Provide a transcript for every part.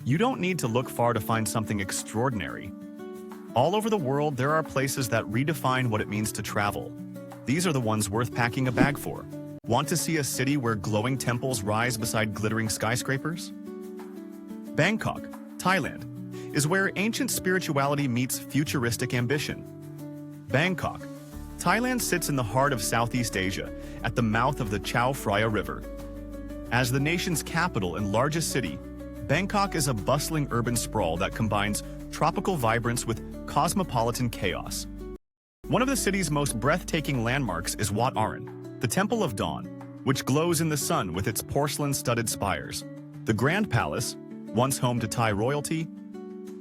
You don't need to look far to find something extraordinary. All over the world, there are places that redefine what it means to travel. These are the ones worth packing a bag for. Want to see a city where glowing temples rise beside glittering skyscrapers? Bangkok, Thailand, is where ancient spirituality meets futuristic ambition. Bangkok, Thailand sits in the heart of Southeast Asia, at the mouth of the Chao Phraya River. As the nation's capital and largest city, Bangkok is a bustling urban sprawl that combines tropical vibrance with cosmopolitan chaos. One of the city's most breathtaking landmarks is Wat Arun, the Temple of Dawn, which glows in the sun with its porcelain-studded spires. The Grand Palace, once home to Thai royalty,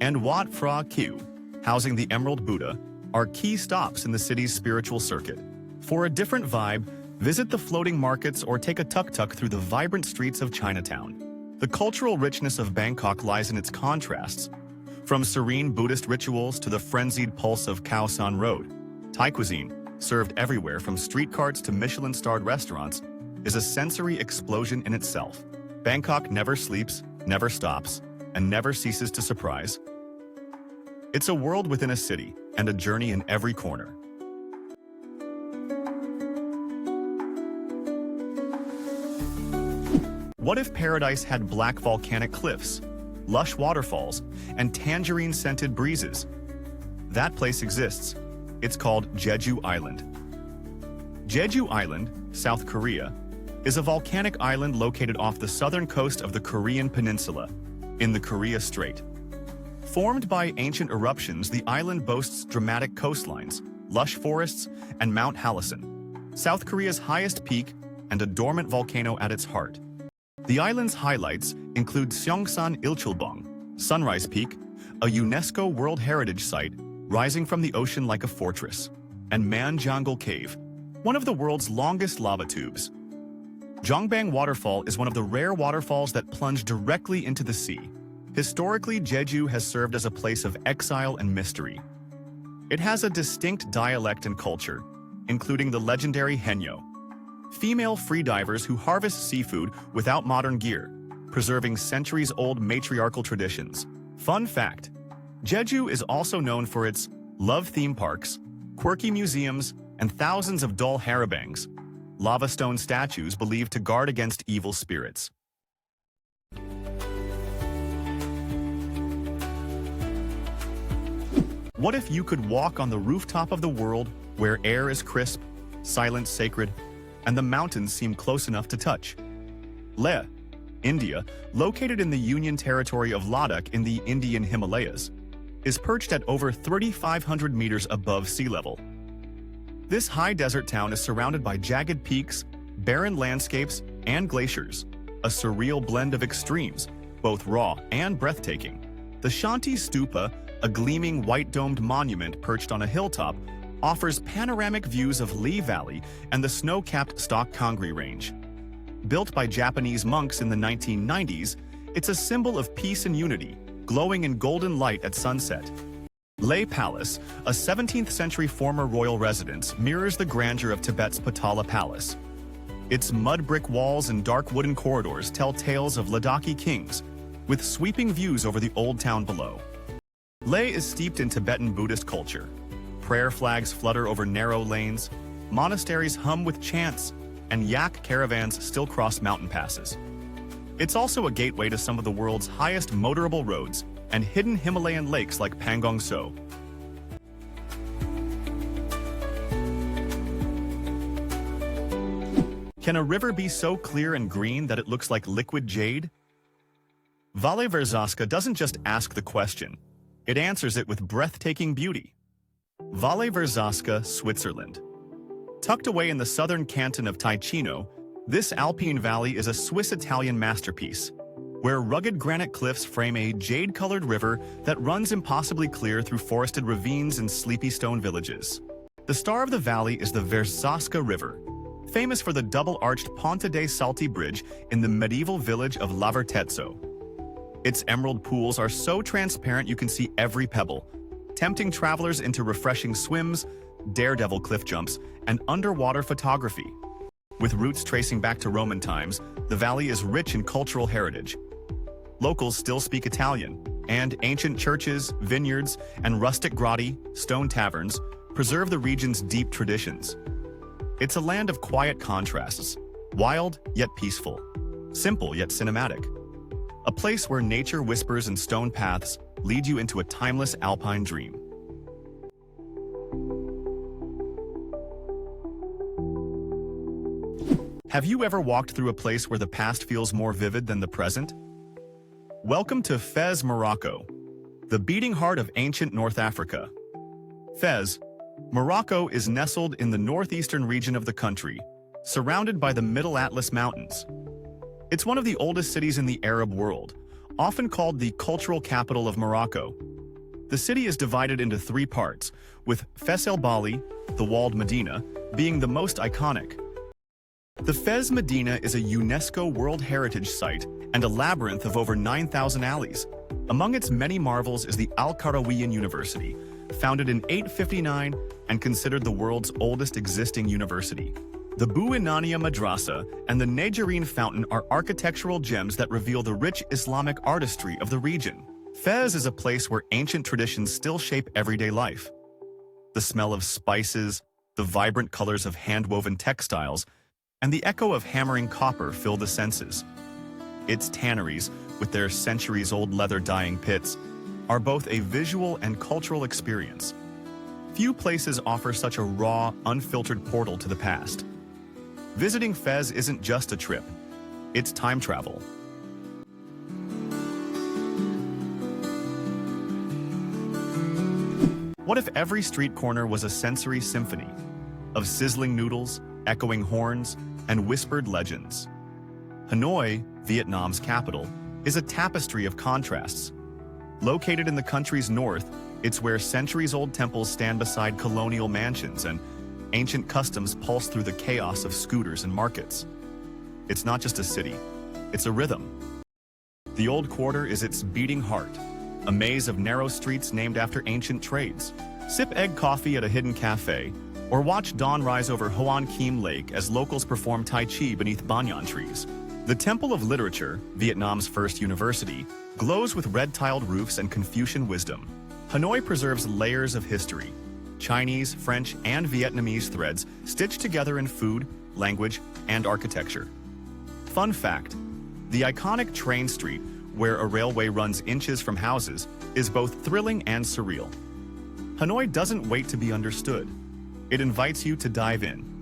and Wat Phra Kieu, housing the Emerald Buddha, are key stops in the city's spiritual circuit. For a different vibe, visit the floating markets or take a tuk-tuk through the vibrant streets of Chinatown. The cultural richness of Bangkok lies in its contrasts. From serene Buddhist rituals to the frenzied pulse of Khao San Road, Thai cuisine, served everywhere from street carts to Michelin-starred restaurants, is a sensory explosion in itself. Bangkok never sleeps, never stops, and never ceases to surprise. It's a world within a city, and a journey in every corner. What if paradise had black volcanic cliffs, lush waterfalls, and tangerine-scented breezes? That place exists. It's called Jeju Island. Jeju Island, South Korea, is a volcanic island located off the southern coast of the Korean peninsula, in the Korea Strait. Formed by ancient eruptions, the island boasts dramatic coastlines, lush forests, and Mount Hallasan, South Korea's highest peak and a dormant volcano at its heart. The island's highlights include Seongsan Ilchulbong, Sunrise Peak, a UNESCO World Heritage Site rising from the ocean like a fortress, and Manjangal Cave, one of the world's longest lava tubes. Jongbang Waterfall is one of the rare waterfalls that plunge directly into the sea. Historically, Jeju has served as a place of exile and mystery. It has a distinct dialect and culture, including the legendary Haenyeo, female freedivers who harvest seafood without modern gear, preserving centuries-old matriarchal traditions. Fun fact, Jeju is also known for its love theme parks, quirky museums, and thousands of dull harabangs, lava stone statues believed to guard against evil spirits. What if you could walk on the rooftop of the world where air is crisp, silence sacred, and the mountains seem close enough to touch? Leh, India, located in the Union Territory of Ladakh in the Indian Himalayas, is perched at over 3,500 meters above sea level. This high desert town is surrounded by jagged peaks, barren landscapes, and glaciers, a surreal blend of extremes, both raw and breathtaking. The Shanti Stupa, a gleaming white-domed monument perched on a hilltop, offers panoramic views of Lee Valley and the snow-capped Stok Kongri Range. Built by Japanese monks in the 1990s, it's a symbol of peace and unity, glowing in golden light at sunset. Leh Palace, a 17th-century former royal residence, mirrors the grandeur of Tibet's Potala Palace. Its mud brick walls and dark wooden corridors tell tales of Ladakhi kings, with sweeping views over the old town below. Leh is steeped in Tibetan Buddhist culture. Prayer flags flutter over narrow lanes, monasteries hum with chants, and yak caravans still cross mountain passes. It's also a gateway to some of the world's highest motorable roads and hidden Himalayan lakes like Pangong So. Can a river be so clear and green that it looks like liquid jade? Valle Verzaska doesn't just ask the question, it answers it with breathtaking beauty. Valle Verzaska, Switzerland. Tucked away in the southern canton of Ticino, this alpine valley is a Swiss-Italian masterpiece, where rugged granite cliffs frame a jade-colored river that runs impossibly clear through forested ravines and sleepy stone villages. The star of the valley is the Verzaska River, famous for the double-arched Ponte dei Salti bridge in the medieval village of Lavertezzo. Its emerald pools are so transparent you can see every pebble, tempting travelers into refreshing swims, daredevil cliff jumps, and underwater photography. With roots tracing back to Roman times, the valley is rich in cultural heritage. locals still speak Italian, and ancient churches, vineyards, and rustic grotti, stone taverns, preserve the region's deep traditions. It's a land of quiet contrasts, wild yet peaceful, simple yet cinematic. A place where nature whispers and stone paths lead you into a timeless alpine dream. Have you ever walked through a place where the past feels more vivid than the present? Welcome to Fez, Morocco, the beating heart of ancient North Africa. Fez, Morocco is nestled in the northeastern region of the country, surrounded by the Middle Atlas Mountains. It's one of the oldest cities in the Arab world, often called the cultural capital of Morocco. The city is divided into three parts, with Fes El Bali, the walled Medina, being the most iconic. The Fez Medina is a UNESCO World Heritage Site and a labyrinth of over 9,000 alleys. Among its many marvels is the Al-Qarawiyyin University, founded in 859 and considered the world's oldest existing university. The Bouinania Madrasa and the Najarine Fountain are architectural gems that reveal the rich Islamic artistry of the region. Fez is a place where ancient traditions still shape everyday life. The smell of spices, the vibrant colors of hand-woven textiles, and the echo of hammering copper fill the senses. Its tanneries, with their centuries-old leather dyeing pits, are both a visual and cultural experience. Few places offer such a raw, unfiltered portal to the past. Visiting Fez isn't just a trip, it's time travel. What if every street corner was a sensory symphony of sizzling noodles, echoing horns, and whispered legends? Hanoi, Vietnam's capital, is a tapestry of contrasts. Located in the country's north, it's where centuries-old temples stand beside colonial mansions and ancient customs pulse through the chaos of scooters and markets. It's not just a city, it's a rhythm. The Old Quarter is its beating heart, a maze of narrow streets named after ancient trades. Sip egg coffee at a hidden cafe, or watch dawn rise over Hoan Kiem Lake as locals perform Tai Chi beneath banyan trees. The Temple of Literature, Vietnam's first university, glows with red-tiled roofs and Confucian wisdom. Hanoi preserves layers of history, Chinese, French, and Vietnamese threads stitched together in food, language, and architecture. Fun fact, the iconic train street, where a railway runs inches from houses, is both thrilling and surreal. Hanoi doesn't wait to be understood. It invites you to dive in.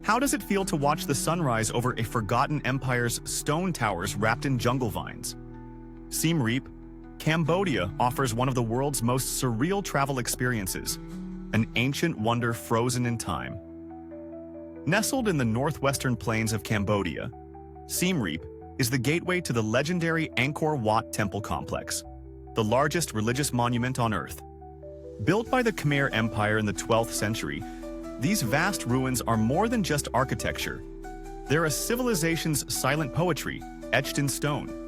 How does it feel to watch the sunrise over a forgotten empire's stone towers wrapped in jungle vines? Siem Reap, Cambodia offers one of the world's most surreal travel experiences, an ancient wonder frozen in time. Nestled in the northwestern plains of Cambodia, Siem Reap is the gateway to the legendary Angkor Wat Temple Complex, the largest religious monument on Earth. Built by the Khmer Empire in the 12th century, these vast ruins are more than just architecture. They're a civilization's silent poetry, etched in stone.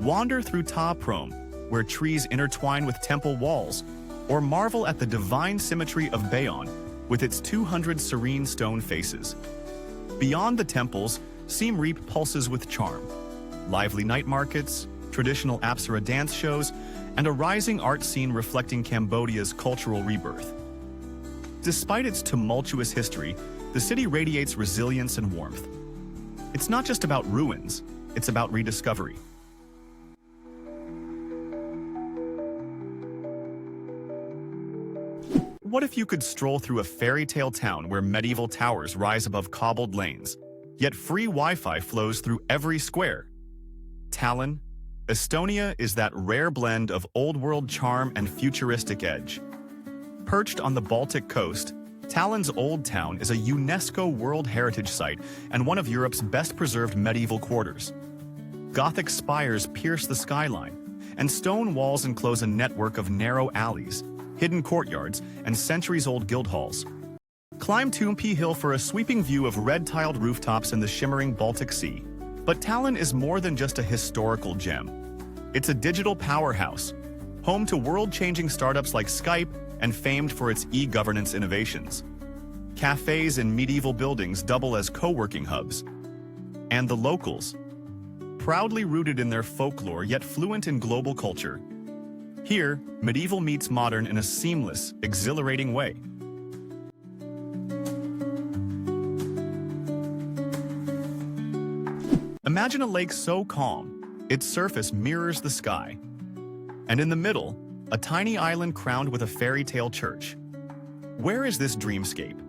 Wander through Ta Prohm, where trees intertwine with temple walls, or marvel at the divine symmetry of Bayon, with its 200 serene stone faces. Beyond the temples, Siem Reap pulses with charm. Lively night markets, traditional Apsara dance shows, and a rising art scene reflecting Cambodia's cultural rebirth. Despite its tumultuous history, the city radiates resilience and warmth. It's not just about ruins, it's about rediscovery. What if you could stroll through a fairy tale town where medieval towers rise above cobbled lanes, yet free Wi-Fi flows through every square? Tallinn, Estonia is that rare blend of old-world charm and futuristic edge. Perched on the Baltic coast, Tallinn's Old Town is a UNESCO World Heritage Site and one of Europe's best-preserved medieval quarters. Gothic spires pierce the skyline, and stone walls enclose a network of narrow alleys, hidden courtyards, and centuries-old guild halls. Climb Toompi Hill for a sweeping view of red-tiled rooftops and the shimmering Baltic Sea. But Tallinn is more than just a historical gem. It's a digital powerhouse, home to world-changing startups like Skype and famed for its e-governance innovations. Cafes and medieval buildings double as co-working hubs. And the locals, proudly rooted in their folklore yet fluent in global culture. Here, medieval meets modern in a seamless, exhilarating way. Imagine a lake so calm, its surface mirrors the sky. And in the middle, a tiny island crowned with a fairy tale church. Where is this dreamscape?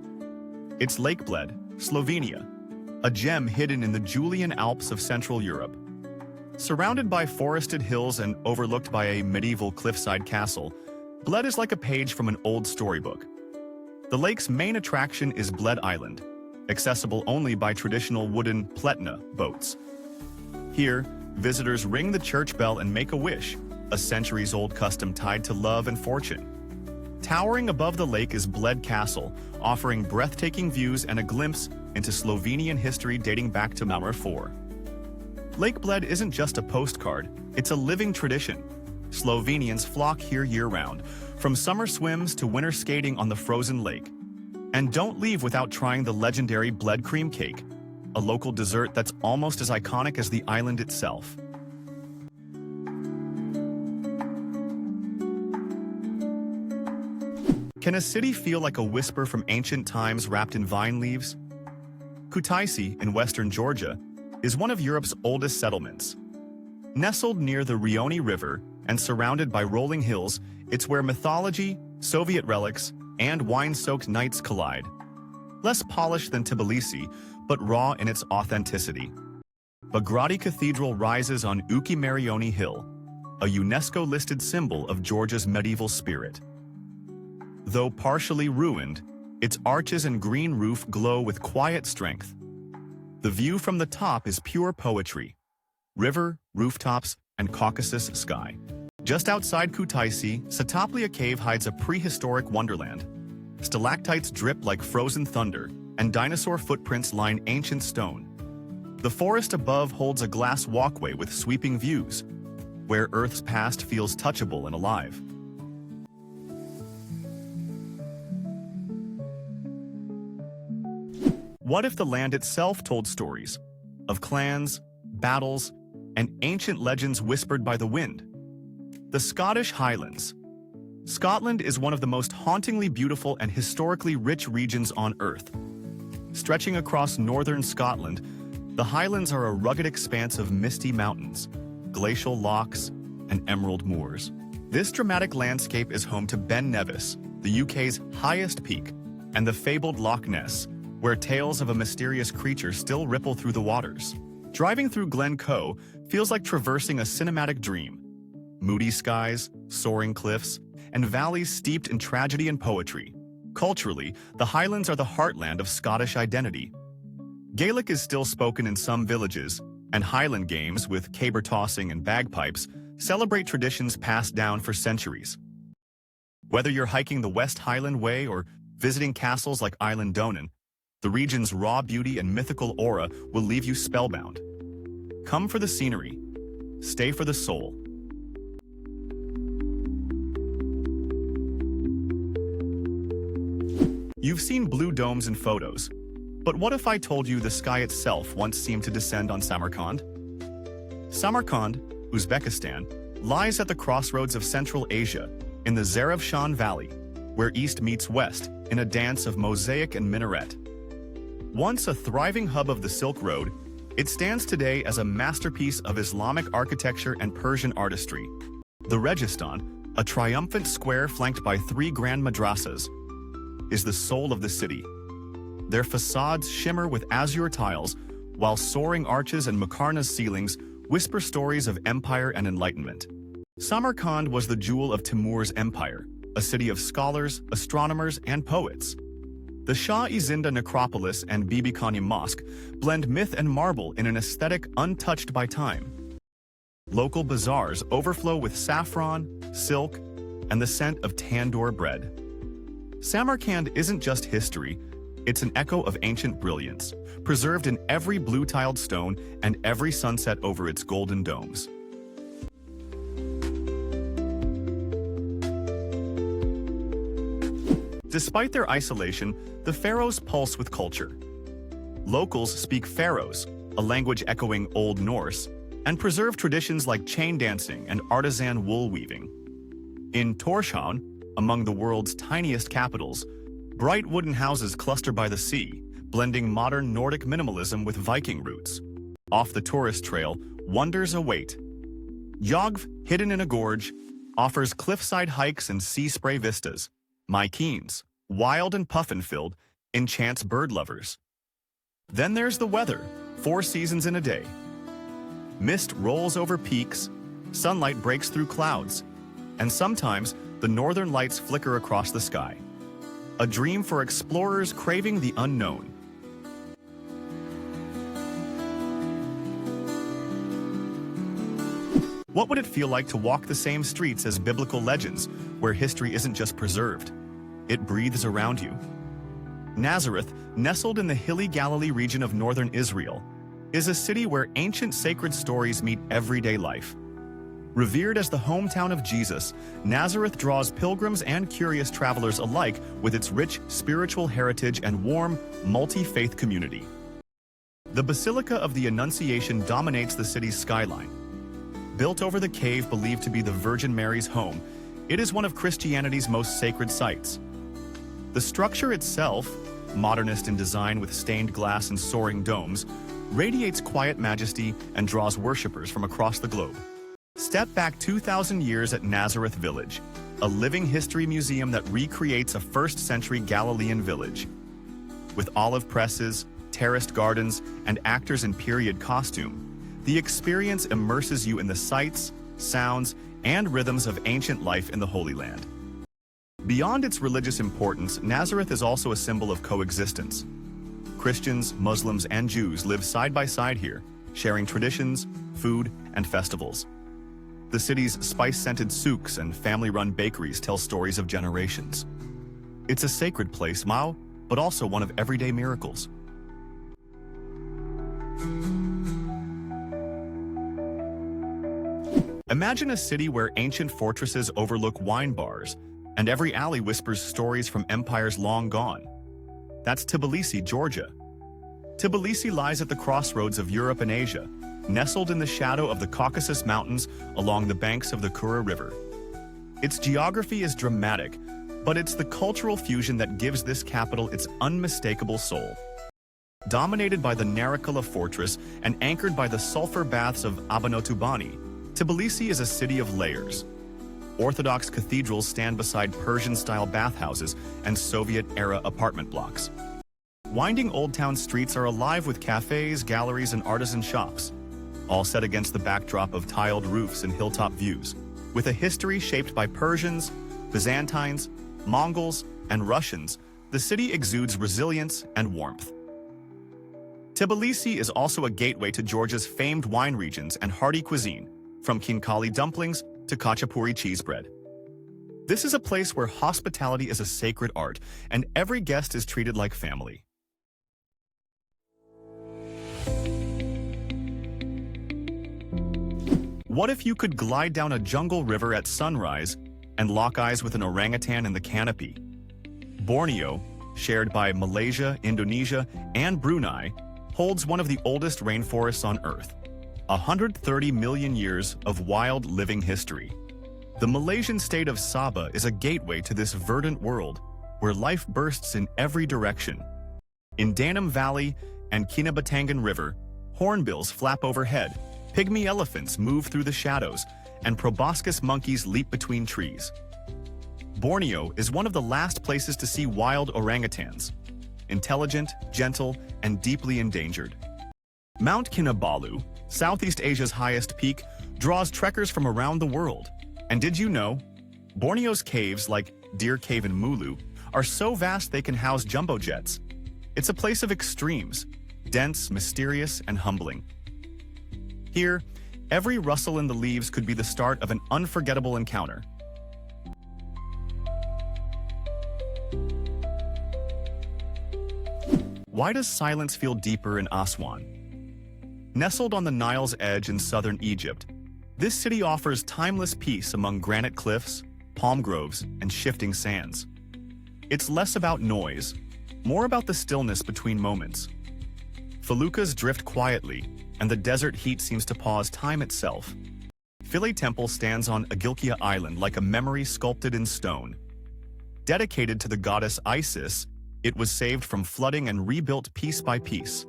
It's Lake Bled, Slovenia, a gem hidden in the Julian Alps of Central Europe. Surrounded by forested hills and overlooked by a medieval cliffside castle, Bled is like a page from an old storybook. The lake's main attraction is Bled Island, accessible only by traditional wooden pletna boats. Here, visitors ring the church bell and make a wish, a centuries-old custom tied to love and fortune. Towering above the lake is Bled Castle, offering breathtaking views and a glimpse into Slovenian history dating back to Maurer IV. Lake Bled isn't just a postcard, it's a living tradition. Slovenians flock here year-round, from summer swims to winter skating on the frozen lake. And don't leave without trying the legendary Bled cream cake, a local dessert that's almost as iconic as the island itself. Can a city feel like a whisper from ancient times wrapped in vine leaves? Kutaisi in western Georgia is one of Europe's oldest settlements. Nestled near the Rioni River and surrounded by rolling hills, it's where mythology, Soviet relics, and wine-soaked nights collide. Less polished than Tbilisi, but raw in its authenticity. Bagrati Cathedral rises on Uki Marioni Hill, a UNESCO-listed symbol of Georgia's medieval spirit. Though partially ruined, its arches and green roof glow with quiet strength. The view from the top is pure poetry. River, rooftops, and Caucasus sky. Just outside Kutaisi, Satoplia Cave hides a prehistoric wonderland. Stalactites drip like frozen thunder, and dinosaur footprints line ancient stone. The forest above holds a glass walkway with sweeping views, where Earth's past feels touchable and alive. What if the land itself told stories of clans, battles, and ancient legends whispered by the wind? The Scottish Highlands. Scotland is one of the most hauntingly beautiful and historically rich regions on Earth. Stretching across northern Scotland, the Highlands are a rugged expanse of misty mountains, glacial lochs, and emerald moors. This dramatic landscape is home to Ben Nevis, the UK's highest peak, and the fabled Loch Ness, where tales of a mysterious creature still ripple through the waters. Driving through Glencoe feels like traversing a cinematic dream. Moody skies, soaring cliffs, and valleys steeped in tragedy and poetry. Culturally, the Highlands are the heartland of Scottish identity. Gaelic is still spoken in some villages, and Highland games with caber tossing and bagpipes celebrate traditions passed down for centuries. Whether you're hiking the West Highland Way or visiting castles like Island Donan, the region's raw beauty and mythical aura will leave you spellbound. Come for the scenery. Stay for the soul. You've seen blue domes in photos, but what if I told you the sky itself once seemed to descend on Samarkand? Samarkand, Uzbekistan, lies at the crossroads of Central Asia, in the Zarafshan Valley, where east meets west in a dance of mosaic and minaret. Once a thriving hub of the Silk Road, it stands today as a masterpiece of Islamic architecture and Persian artistry. The Registan, a triumphant square flanked by 3 grand madrasas, is the soul of the city. Their facades shimmer with azure tiles, while soaring arches and Makarna's ceilings whisper stories of empire and enlightenment. Samarkand was the jewel of Timur's empire, a city of scholars, astronomers, and poets. The Shah-e-Zinda necropolis and Bibi Khani Mosque blend myth and marble in an aesthetic untouched by time. Local bazaars overflow with saffron, silk, and the scent of tandoor bread. Samarkand isn't just history, it's an echo of ancient brilliance, preserved in every blue-tiled stone and every sunset over its golden domes. Despite their isolation, the Faroes pulse with culture. Locals speak Faroes, a language echoing Old Norse, and preserve traditions like chain dancing and artisan wool weaving. In Tórshavn, among the world's tiniest capitals, bright wooden houses cluster by the sea, blending modern Nordic minimalism with Viking roots. Off the tourist trail, wonders await. Jogv, hidden in a gorge, offers cliffside hikes and sea spray vistas. Mykenes, wild and puffin-filled, enchants bird lovers. Then there's the weather, 4 seasons in a day. Mist rolls over peaks, sunlight breaks through clouds, and sometimes the northern lights flicker across the sky. A dream for explorers craving the unknown. What would it feel like to walk the same streets as biblical legends, where history isn't just preserved? It breathes around you. Nazareth, nestled in the hilly Galilee region of northern Israel, is a city where ancient sacred stories meet everyday life. Revered as the hometown of Jesus, Nazareth draws pilgrims and curious travelers alike with its rich spiritual heritage and warm, multi-faith community. The Basilica of the Annunciation dominates the city's skyline. Built over the cave believed to be the Virgin Mary's home, it is one of Christianity's most sacred sites. The structure itself, modernist in design with stained glass and soaring domes, radiates quiet majesty and draws worshippers from across the globe. Step back 2,000 years at Nazareth Village, a living history museum that recreates a first-century Galilean village. With olive presses, terraced gardens, and actors in period costume, the experience immerses you in the sights, sounds, and rhythms of ancient life in the Holy Land. Beyond its religious importance, Nazareth is also a symbol of coexistence. Christians, Muslims, and Jews live side by side here, sharing traditions, food, and festivals. The city's spice-scented souks and family-run bakeries tell stories of generations. It's a sacred place, Mao, but also one of everyday miracles. Imagine a city where ancient fortresses overlook wine bars, and every alley whispers stories from empires long gone. That's Tbilisi, Georgia. Tbilisi lies at the crossroads of Europe and Asia, nestled in the shadow of the Caucasus Mountains along the banks of the Kura River. Its geography is dramatic, but it's the cultural fusion that gives this capital its unmistakable soul. Dominated by the Narikala fortress and anchored by the sulfur baths of Abanotubani, Tbilisi is a city of layers. Orthodox cathedrals stand beside Persian-style bathhouses and Soviet-era apartment blocks. Winding Old Town streets are alive with cafes, galleries, and artisan shops, all set against the backdrop of tiled roofs and hilltop views. With a history shaped by Persians, Byzantines, Mongols, and Russians, the city exudes resilience and warmth. Tbilisi is also a gateway to Georgia's famed wine regions and hearty cuisine, from khinkali dumplings to khachapuri cheese bread. This is a place where hospitality is a sacred art, and every guest is treated like family. What if you could glide down a jungle river at sunrise and lock eyes with an orangutan in the canopy? Borneo, shared by Malaysia, Indonesia, and Brunei, holds one of the oldest rainforests on Earth. 130 million years of wild living history. The Malaysian state of Sabah is a gateway to this verdant world, where life bursts in every direction. In Danam Valley and Kinabatangan River, hornbills flap overhead, pygmy elephants move through the shadows, and proboscis monkeys leap between trees. Borneo is one of the last places to see wild orangutans, intelligent, gentle, and deeply endangered. Mount Kinabalu, Southeast Asia's highest peak, draws trekkers from around the world. And did you know, Borneo's caves, like Deer Cave in Mulu, are so vast they can house jumbo jets. It's a place of extremes, dense, mysterious, and humbling. Here, every rustle in the leaves could be the start of an unforgettable encounter. Why does silence feel deeper in Aswan? Nestled on the Nile's edge in southern Egypt, this city offers timeless peace among granite cliffs, palm groves, and shifting sands. It's less about noise, more about the stillness between moments. Feluccas drift quietly, and the desert heat seems to pause time itself. Philae Temple stands on Agilkia Island like a memory sculpted in stone. Dedicated to the goddess Isis, it was saved from flooding and rebuilt piece by piece.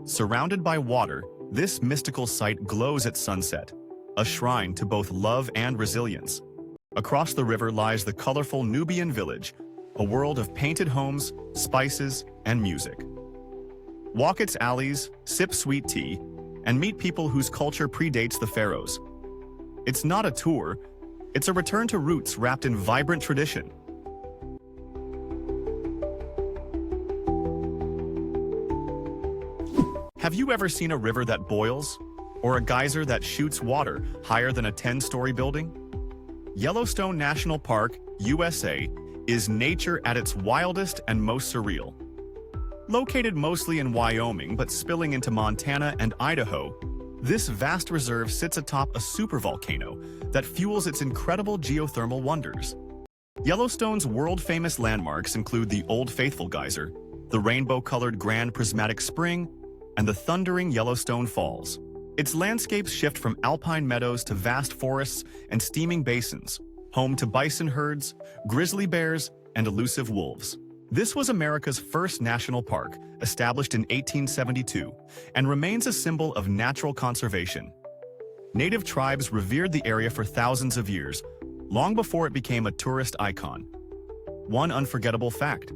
Surrounded by water, this mystical site glows at sunset, a shrine to both love and resilience. Across the river lies the colorful Nubian village, a world of painted homes, spices, and music. Walk its alleys, sip sweet tea, and meet people whose culture predates the pharaohs. It's not a tour, it's a return to roots wrapped in vibrant tradition. Have you ever seen a river that boils? Or a geyser that shoots water higher than a 10-story building? Yellowstone National Park, USA, is nature at its wildest and most surreal. Located mostly in Wyoming but spilling into Montana and Idaho, this vast reserve sits atop a supervolcano that fuels its incredible geothermal wonders. Yellowstone's world-famous landmarks include the Old Faithful Geyser, the rainbow-colored Grand Prismatic Spring, and the thundering Yellowstone Falls. Its landscapes shift from alpine meadows to vast forests and steaming basins, home to bison herds, grizzly bears, and elusive wolves. This was America's first national park, established in 1872, and remains a symbol of natural conservation. Native tribes revered the area for thousands of years, long before it became a tourist icon. One unforgettable fact: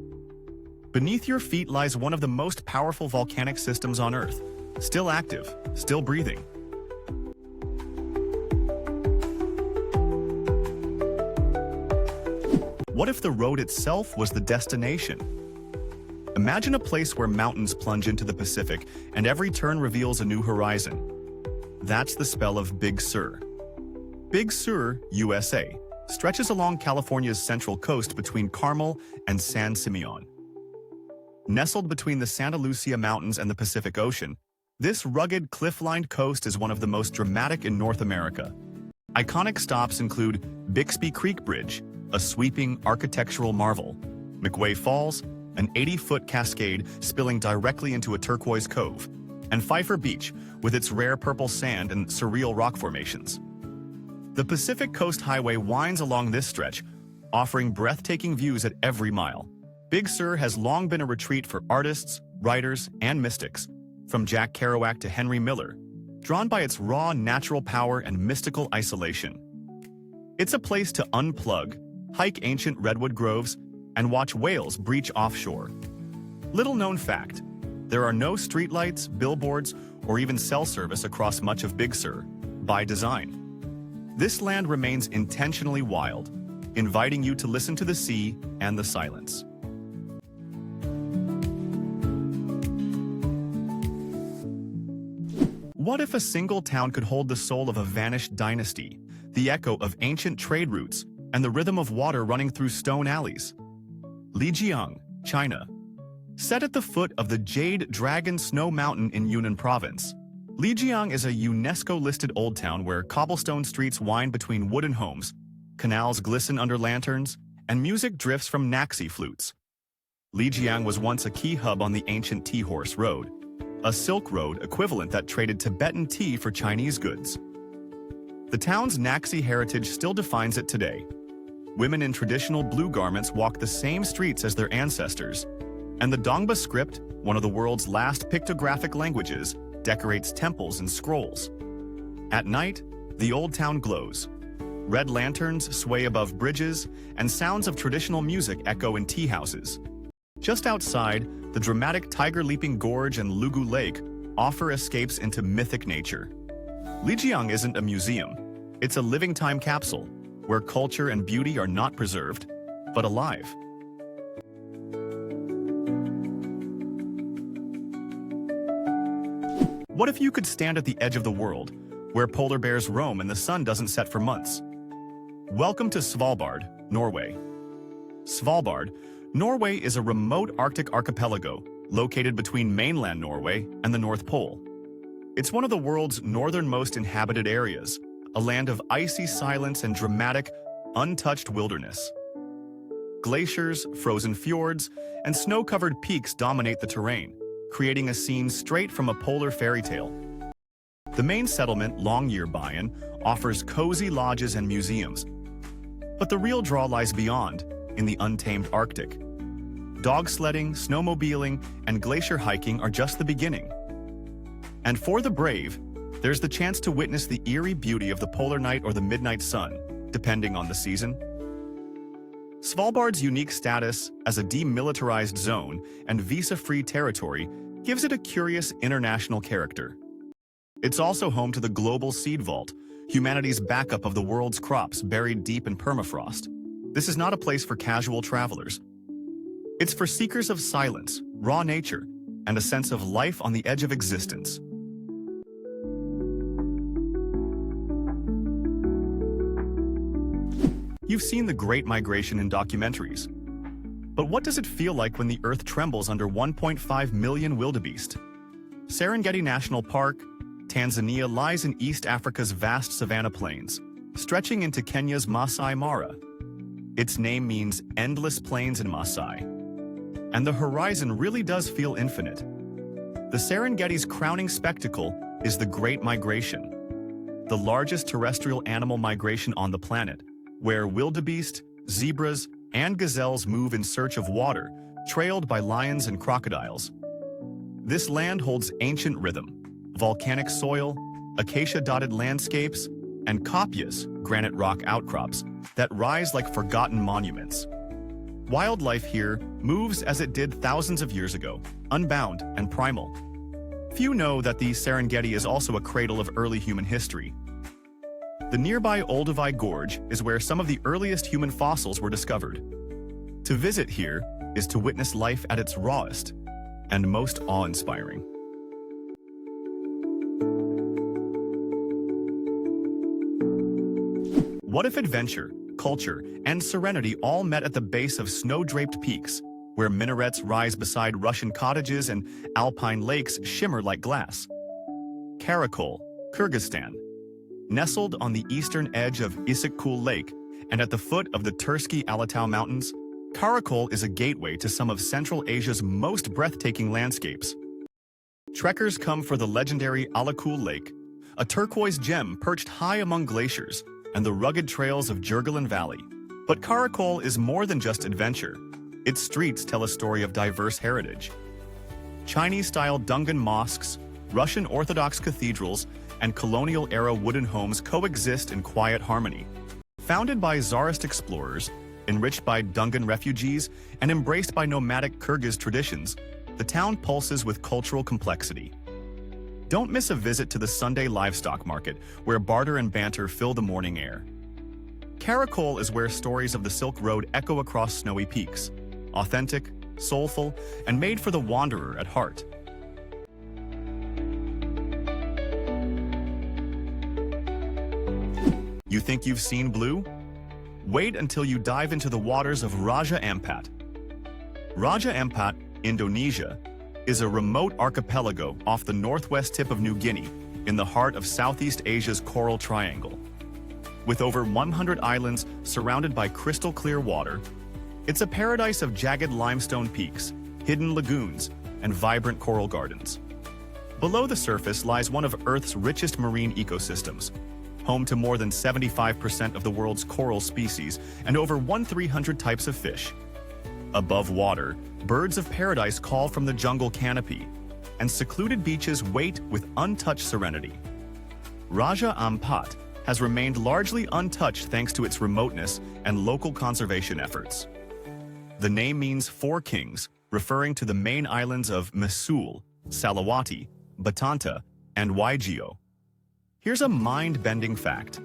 beneath your feet lies one of the most powerful volcanic systems on Earth, still active, still breathing. What if the road itself was the destination? Imagine a place where mountains plunge into the Pacific and every turn reveals a new horizon. That's the spell of Big Sur. Big Sur, USA, stretches along California's central coast between Carmel and San Simeon. Nestled between the Santa Lucia Mountains and the Pacific Ocean, this rugged, cliff-lined coast is one of the most dramatic in North America. Iconic stops include Bixby Creek Bridge, a sweeping architectural marvel, McWay Falls, an 80-foot cascade spilling directly into a turquoise cove, and Pfeiffer Beach, with its rare purple sand and surreal rock formations. The Pacific Coast Highway winds along this stretch, offering breathtaking views at every mile. Big Sur has long been a retreat for artists, writers, and mystics, from Jack Kerouac to Henry Miller, drawn by its raw natural power and mystical isolation. It's a place to unplug, hike ancient redwood groves, and watch whales breach offshore. Little-known fact: there are no streetlights, billboards, or even cell service across much of Big Sur, by design. This land remains intentionally wild, inviting you to listen to the sea and the silence. What if a single town could hold the soul of a vanished dynasty, the echo of ancient trade routes, and the rhythm of water running through stone alleys? Lijiang, China. Set at the foot of the Jade Dragon Snow Mountain in Yunnan Province, Lijiang is a UNESCO-listed old town where cobblestone streets wind between wooden homes, canals glisten under lanterns, and music drifts from naxi flutes. Lijiang was once a key hub on the ancient Tea Horse Road, a Silk Road equivalent that traded Tibetan tea for Chinese goods. The town's naxi heritage still defines it today. Women in traditional blue garments walk the same streets as their ancestors, and the Dongba script, one of the world's last pictographic languages, decorates temples and scrolls. At night, the old town glows. Red lanterns sway above bridges, and sounds of traditional music echo in tea houses. Just outside, the dramatic Tiger Leaping Gorge and Lugu Lake offer escapes into mythic nature. Lijiang isn't a museum. It's a living time capsule, where culture and beauty are not preserved, but alive. What if you could stand at the edge of the world, where polar bears roam and the sun doesn't set for months? Welcome to Svalbard, Norway. Svalbard, Norway is a remote Arctic archipelago located between mainland Norway and the North Pole. It's one of the world's northernmost inhabited areas, a land of icy silence and dramatic, untouched wilderness. Glaciers, frozen fjords, and snow-covered peaks dominate the terrain, creating a scene straight from a polar fairy tale. The main settlement, Longyearbyen, offers cozy lodges and museums. But the real draw lies beyond, in the untamed Arctic. Dog sledding, snowmobiling, and glacier hiking are just the beginning. And for the brave, there's the chance to witness the eerie beauty of the polar night or the midnight sun, depending on the season. Svalbard's unique status as a demilitarized zone and visa-free territory gives it a curious international character. It's also home to the global seed vault, humanity's backup of the world's crops buried deep in permafrost. This is not a place for casual travelers. It's for seekers of silence, raw nature, and a sense of life on the edge of existence. You've seen the Great Migration in documentaries. But what does it feel like when the Earth trembles under 1.5 million wildebeest? Serengeti National Park, Tanzania lies in East Africa's vast savanna plains, stretching into Kenya's Masai Mara. Its name means endless plains in Masai. And the horizon really does feel infinite. The Serengeti's crowning spectacle is the Great Migration, the largest terrestrial animal migration on the planet, where wildebeest, zebras, and gazelles move in search of water, trailed by lions and crocodiles. This land holds ancient rhythm, volcanic soil, acacia-dotted landscapes, and kopjes, granite rock outcrops, that rise like forgotten monuments. Wildlife here moves as it did thousands of years ago, unbound and primal. Few know that the Serengeti is also a cradle of early human history. The nearby Olduvai Gorge is where some of the earliest human fossils were discovered. To visit here is to witness life at its rawest and most awe-inspiring. What if adventure, culture, and serenity all met at the base of snow-draped peaks, where minarets rise beside Russian cottages and alpine lakes shimmer like glass? Karakol, Kyrgyzstan. Nestled on the eastern edge of Issyk-Kul Lake and at the foot of the Tursky Alatau Mountains, Karakol is a gateway to some of Central Asia's most breathtaking landscapes. Trekkers come for the legendary Alakul Lake, a turquoise gem perched high among glaciers, and the rugged trails of Jurgalan Valley. But Karakol is more than just adventure. Its streets tell a story of diverse heritage. Chinese-style Dungan mosques, Russian Orthodox cathedrals, and colonial-era wooden homes coexist in quiet harmony. Founded by Tsarist explorers, enriched by Dungan refugees, and embraced by nomadic Kyrgyz traditions, the town pulses with cultural complexity. Don't miss a visit to the Sunday livestock market, where barter and banter fill the morning air. Karakol is where stories of the Silk Road echo across snowy peaks, authentic, soulful, and made for the wanderer at heart. You think you've seen blue? Wait until you dive into the waters of Raja Ampat. Raja Ampat, Indonesia, is a remote archipelago off the northwest tip of New Guinea, in the heart of Southeast Asia's Coral Triangle. With over 100 islands surrounded by crystal-clear water, it's a paradise of jagged limestone peaks, hidden lagoons, and vibrant coral gardens. Below the surface lies one of Earth's richest marine ecosystems, home to more than 75% of the world's coral species and over 1,300 types of fish. Above water, birds of paradise call from the jungle canopy, and secluded beaches wait with untouched serenity. Raja Ampat has remained largely untouched thanks to its remoteness and local conservation efforts. The name means Four Kings, referring to the main islands of Mesul, Salawati, Batanta, and Waigeo. Here's a mind-bending fact.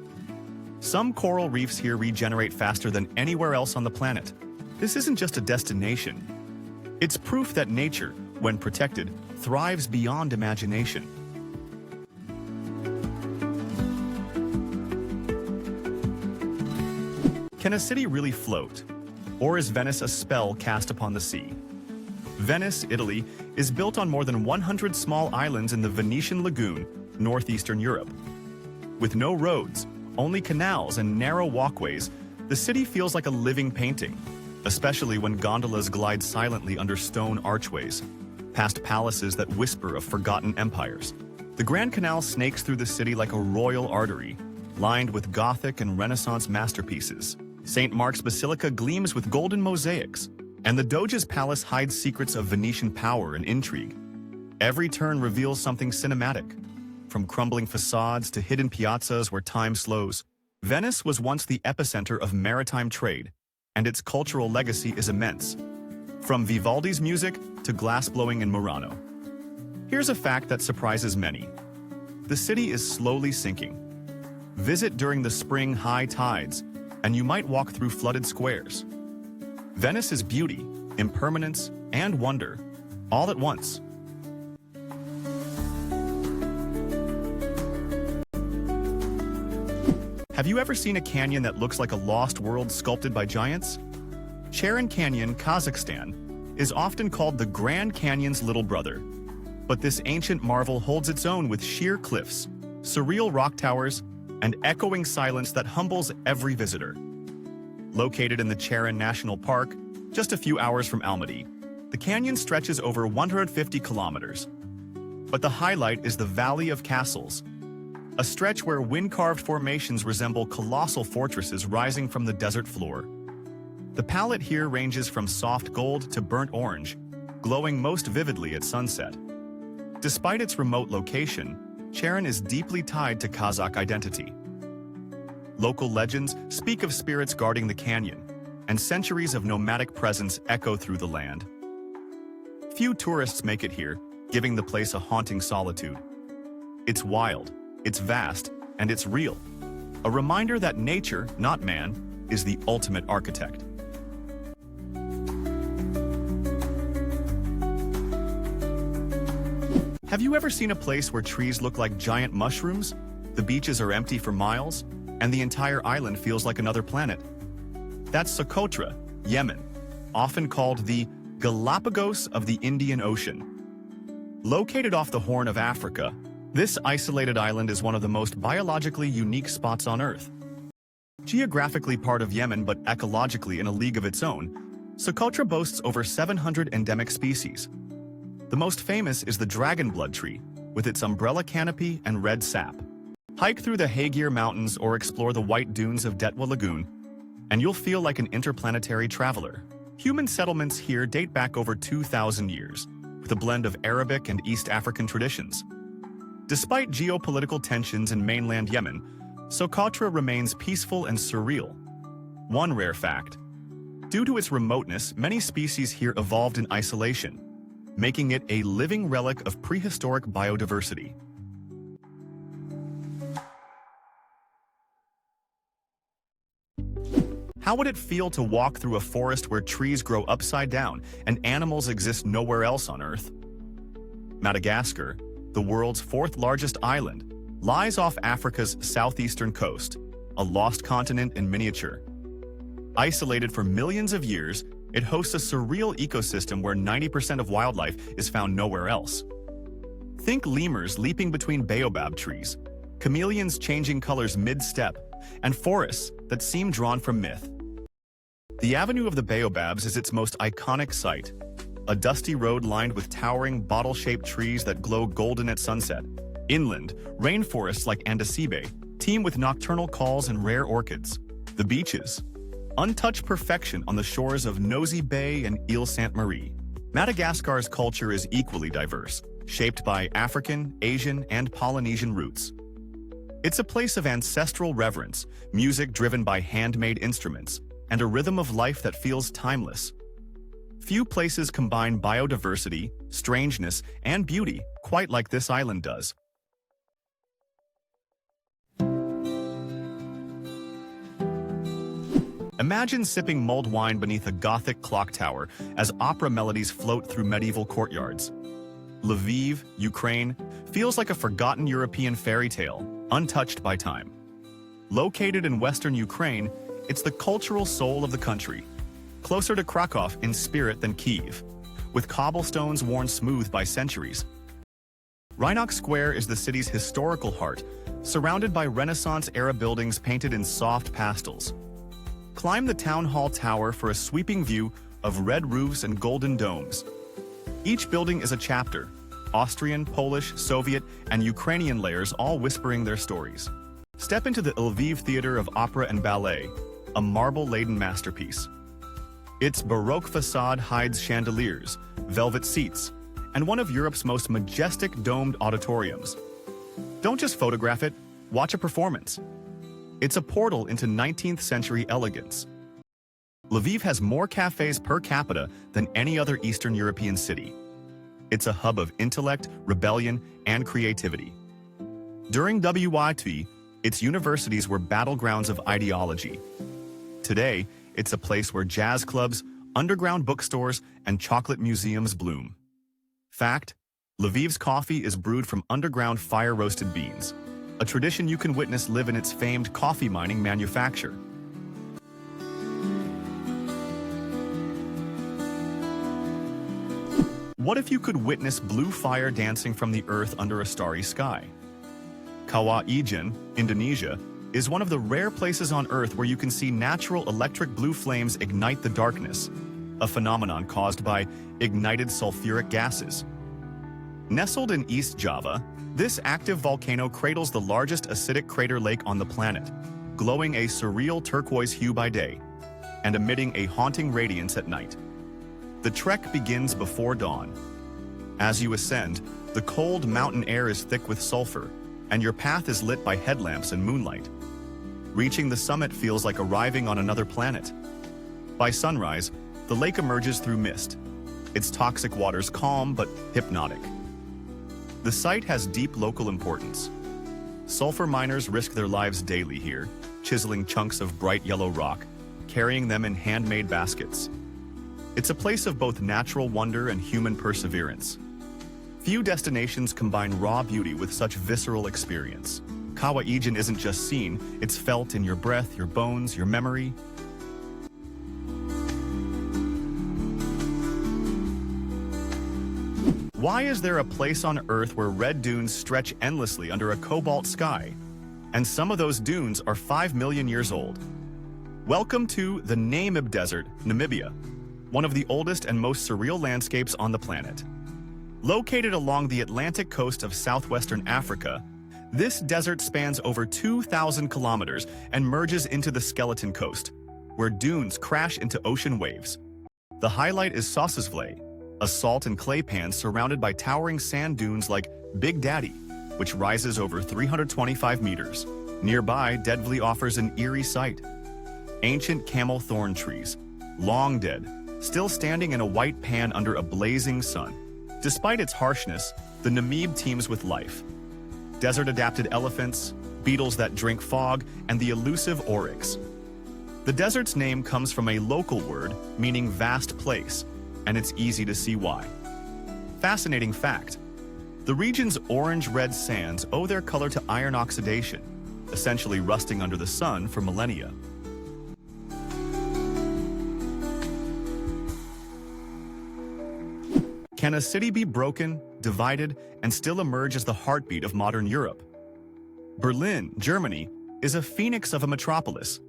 Some coral reefs here regenerate faster than anywhere else on the planet. This isn't just a destination. It's proof that nature, when protected, thrives beyond imagination. Can a city really float? Or is Venice a spell cast upon the sea? Venice, Italy, is built on more than 100 small islands in the Venetian Lagoon, northeastern Europe. With no roads, only canals and narrow walkways, the city feels like a living painting. especially when gondolas glide silently under stone archways, past palaces that whisper of forgotten empires. The Grand Canal snakes through the city like a royal artery, lined with Gothic and Renaissance masterpieces. St. Mark's Basilica gleams with golden mosaics, and the Doge's palace hides secrets of Venetian power and intrigue. Every turn reveals something cinematic, from crumbling facades to hidden piazzas where time slows. Venice was once the epicenter of maritime trade, and its cultural legacy is immense, from Vivaldi's music to glassblowing in Murano. Here's a fact that surprises many. The city is slowly sinking. Visit during the spring high tides, and you might walk through flooded squares. Venice is beauty, impermanence, and wonder, all at once. Have you ever seen a canyon that looks like a lost world sculpted by giants? Charan Canyon, Kazakhstan, is often called the Grand Canyon's little brother. But this ancient marvel holds its own with sheer cliffs, surreal rock towers, and echoing silence that humbles every visitor. Located in the Charan National Park, just a few hours from Almaty, the canyon stretches over 150 kilometers. But the highlight is the Valley of Castles, a stretch where wind-carved formations resemble colossal fortresses rising from the desert floor. The palette here ranges from soft gold to burnt orange, glowing most vividly at sunset. Despite its remote location, Charan is deeply tied to Kazakh identity. Local legends speak of spirits guarding the canyon, and centuries of nomadic presence echo through the land. Few tourists make it here, giving the place a haunting solitude. It's wild, it's vast, and it's real. A reminder that nature, not man, is the ultimate architect. Have you ever seen a place where trees look like giant mushrooms, the beaches are empty for miles, and the entire island feels like another planet? That's Socotra, Yemen, often called the Galapagos of the Indian Ocean. Located off the Horn of Africa, this isolated island is one of the most biologically unique spots on Earth. Geographically part of Yemen but ecologically in a league of its own, Socotra boasts over 700 endemic species. The most famous is the dragonblood tree, with its umbrella canopy and red sap. Hike through the Hagir Mountains or explore the white dunes of Detwa Lagoon, and you'll feel like an interplanetary traveler. Human settlements here date back over 2,000 years, with a blend of Arabic and East African traditions. Despite geopolitical tensions in mainland Yemen, Socotra remains peaceful and surreal. One rare fact: due to its remoteness, many species here evolved in isolation, making it a living relic of prehistoric biodiversity. How would it feel to walk through a forest where trees grow upside down and animals exist nowhere else on Earth? Madagascar, the world's fourth largest island, lies off Africa's southeastern coast, a lost continent in miniature. Isolated for millions of years, it hosts a surreal ecosystem where 90% of wildlife is found nowhere else. Think lemurs leaping between baobab trees, chameleons changing colors mid-step, and forests that seem drawn from myth. The Avenue of the Baobabs is its most iconic sight, a dusty road lined with towering, bottle-shaped trees that glow golden at sunset. Inland, rainforests like Andasibe teem with nocturnal calls and rare orchids. The beaches, untouched perfection on the shores of Nosy Bay and Ile Sainte-Marie. Madagascar's culture is equally diverse, shaped by African, Asian, and Polynesian roots. It's a place of ancestral reverence, music driven by handmade instruments, and a rhythm of life that feels timeless. Few places combine biodiversity, strangeness, and beauty quite like this island does. Imagine sipping mulled wine beneath a Gothic clock tower as opera melodies float through medieval courtyards. Lviv, Ukraine, feels like a forgotten European fairy tale, untouched by time. Located in western Ukraine, it's the cultural soul of the country, closer to Krakow in spirit than Kyiv, with cobblestones worn smooth by centuries. Rynok Square is the city's historical heart, surrounded by Renaissance-era buildings painted in soft pastels. Climb the town hall tower for a sweeping view of red roofs and golden domes. Each building is a chapter, Austrian, Polish, Soviet, and Ukrainian layers all whispering their stories. Step into the Lviv Theater of Opera and Ballet, a marble-laden masterpiece. Its Baroque facade hides chandeliers, velvet seats, and one of Europe's most majestic domed auditoriums. Don't just photograph it, watch a performance. It's a portal into 19th century elegance. Lviv has more cafes per capita than any other Eastern European city. It's a hub of intellect, rebellion, and creativity. During WYT, its universities were battlegrounds of ideology. Today, it's a place where jazz clubs, underground bookstores, and chocolate museums bloom. Fact: Lviv's coffee is brewed from underground fire-roasted beans, a tradition you can witness live in its famed coffee mining manufacture. What if you could witness blue fire dancing from the earth under a starry sky? Kawah Ijen, Indonesia, is one of the rare places on Earth where you can see natural electric blue flames ignite the darkness, a phenomenon caused by ignited sulfuric gases. Nestled in East Java, this active volcano cradles the largest acidic crater lake on the planet, glowing a surreal turquoise hue by day and emitting a haunting radiance at night. The trek begins before dawn. As you ascend, the cold mountain air is thick with sulfur, and your path is lit by headlamps and moonlight. Reaching the summit feels like arriving on another planet. By sunrise, the lake emerges through mist, its toxic waters calm but hypnotic. The site has deep local importance. Sulfur miners risk their lives daily here, chiseling chunks of bright yellow rock, carrying them in handmade baskets. It's a place of both natural wonder and human perseverance. Few destinations combine raw beauty with such visceral experience. Kawah Ijen isn't just seen, it's felt in your breath, your bones, your memory. Why is there a place on Earth where red dunes stretch endlessly under a cobalt sky? And some of those dunes are 5 million years old. Welcome to the Namib Desert, Namibia, one of the oldest and most surreal landscapes on the planet. Located along the Atlantic coast of southwestern Africa, this desert spans over 2,000 kilometers and merges into the Skeleton Coast, where dunes crash into ocean waves. The highlight is Sossusvlei, a salt and clay pan surrounded by towering sand dunes like Big Daddy, which rises over 325 meters. Nearby, Deadvlei offers an eerie sight. Ancient camel thorn trees, long dead, still standing in a white pan under a blazing sun. Despite its harshness, the Namib teems with life. Desert-adapted elephants, beetles that drink fog, and the elusive oryx. The desert's name comes from a local word meaning vast place, and it's easy to see why. Fascinating fact: the region's orange-red sands owe their color to iron oxidation, essentially rusting under the sun for millennia. Can a city be broken, divided, and still emerge as the heartbeat of modern Europe? Berlin, Germany, is a phoenix of a metropolis,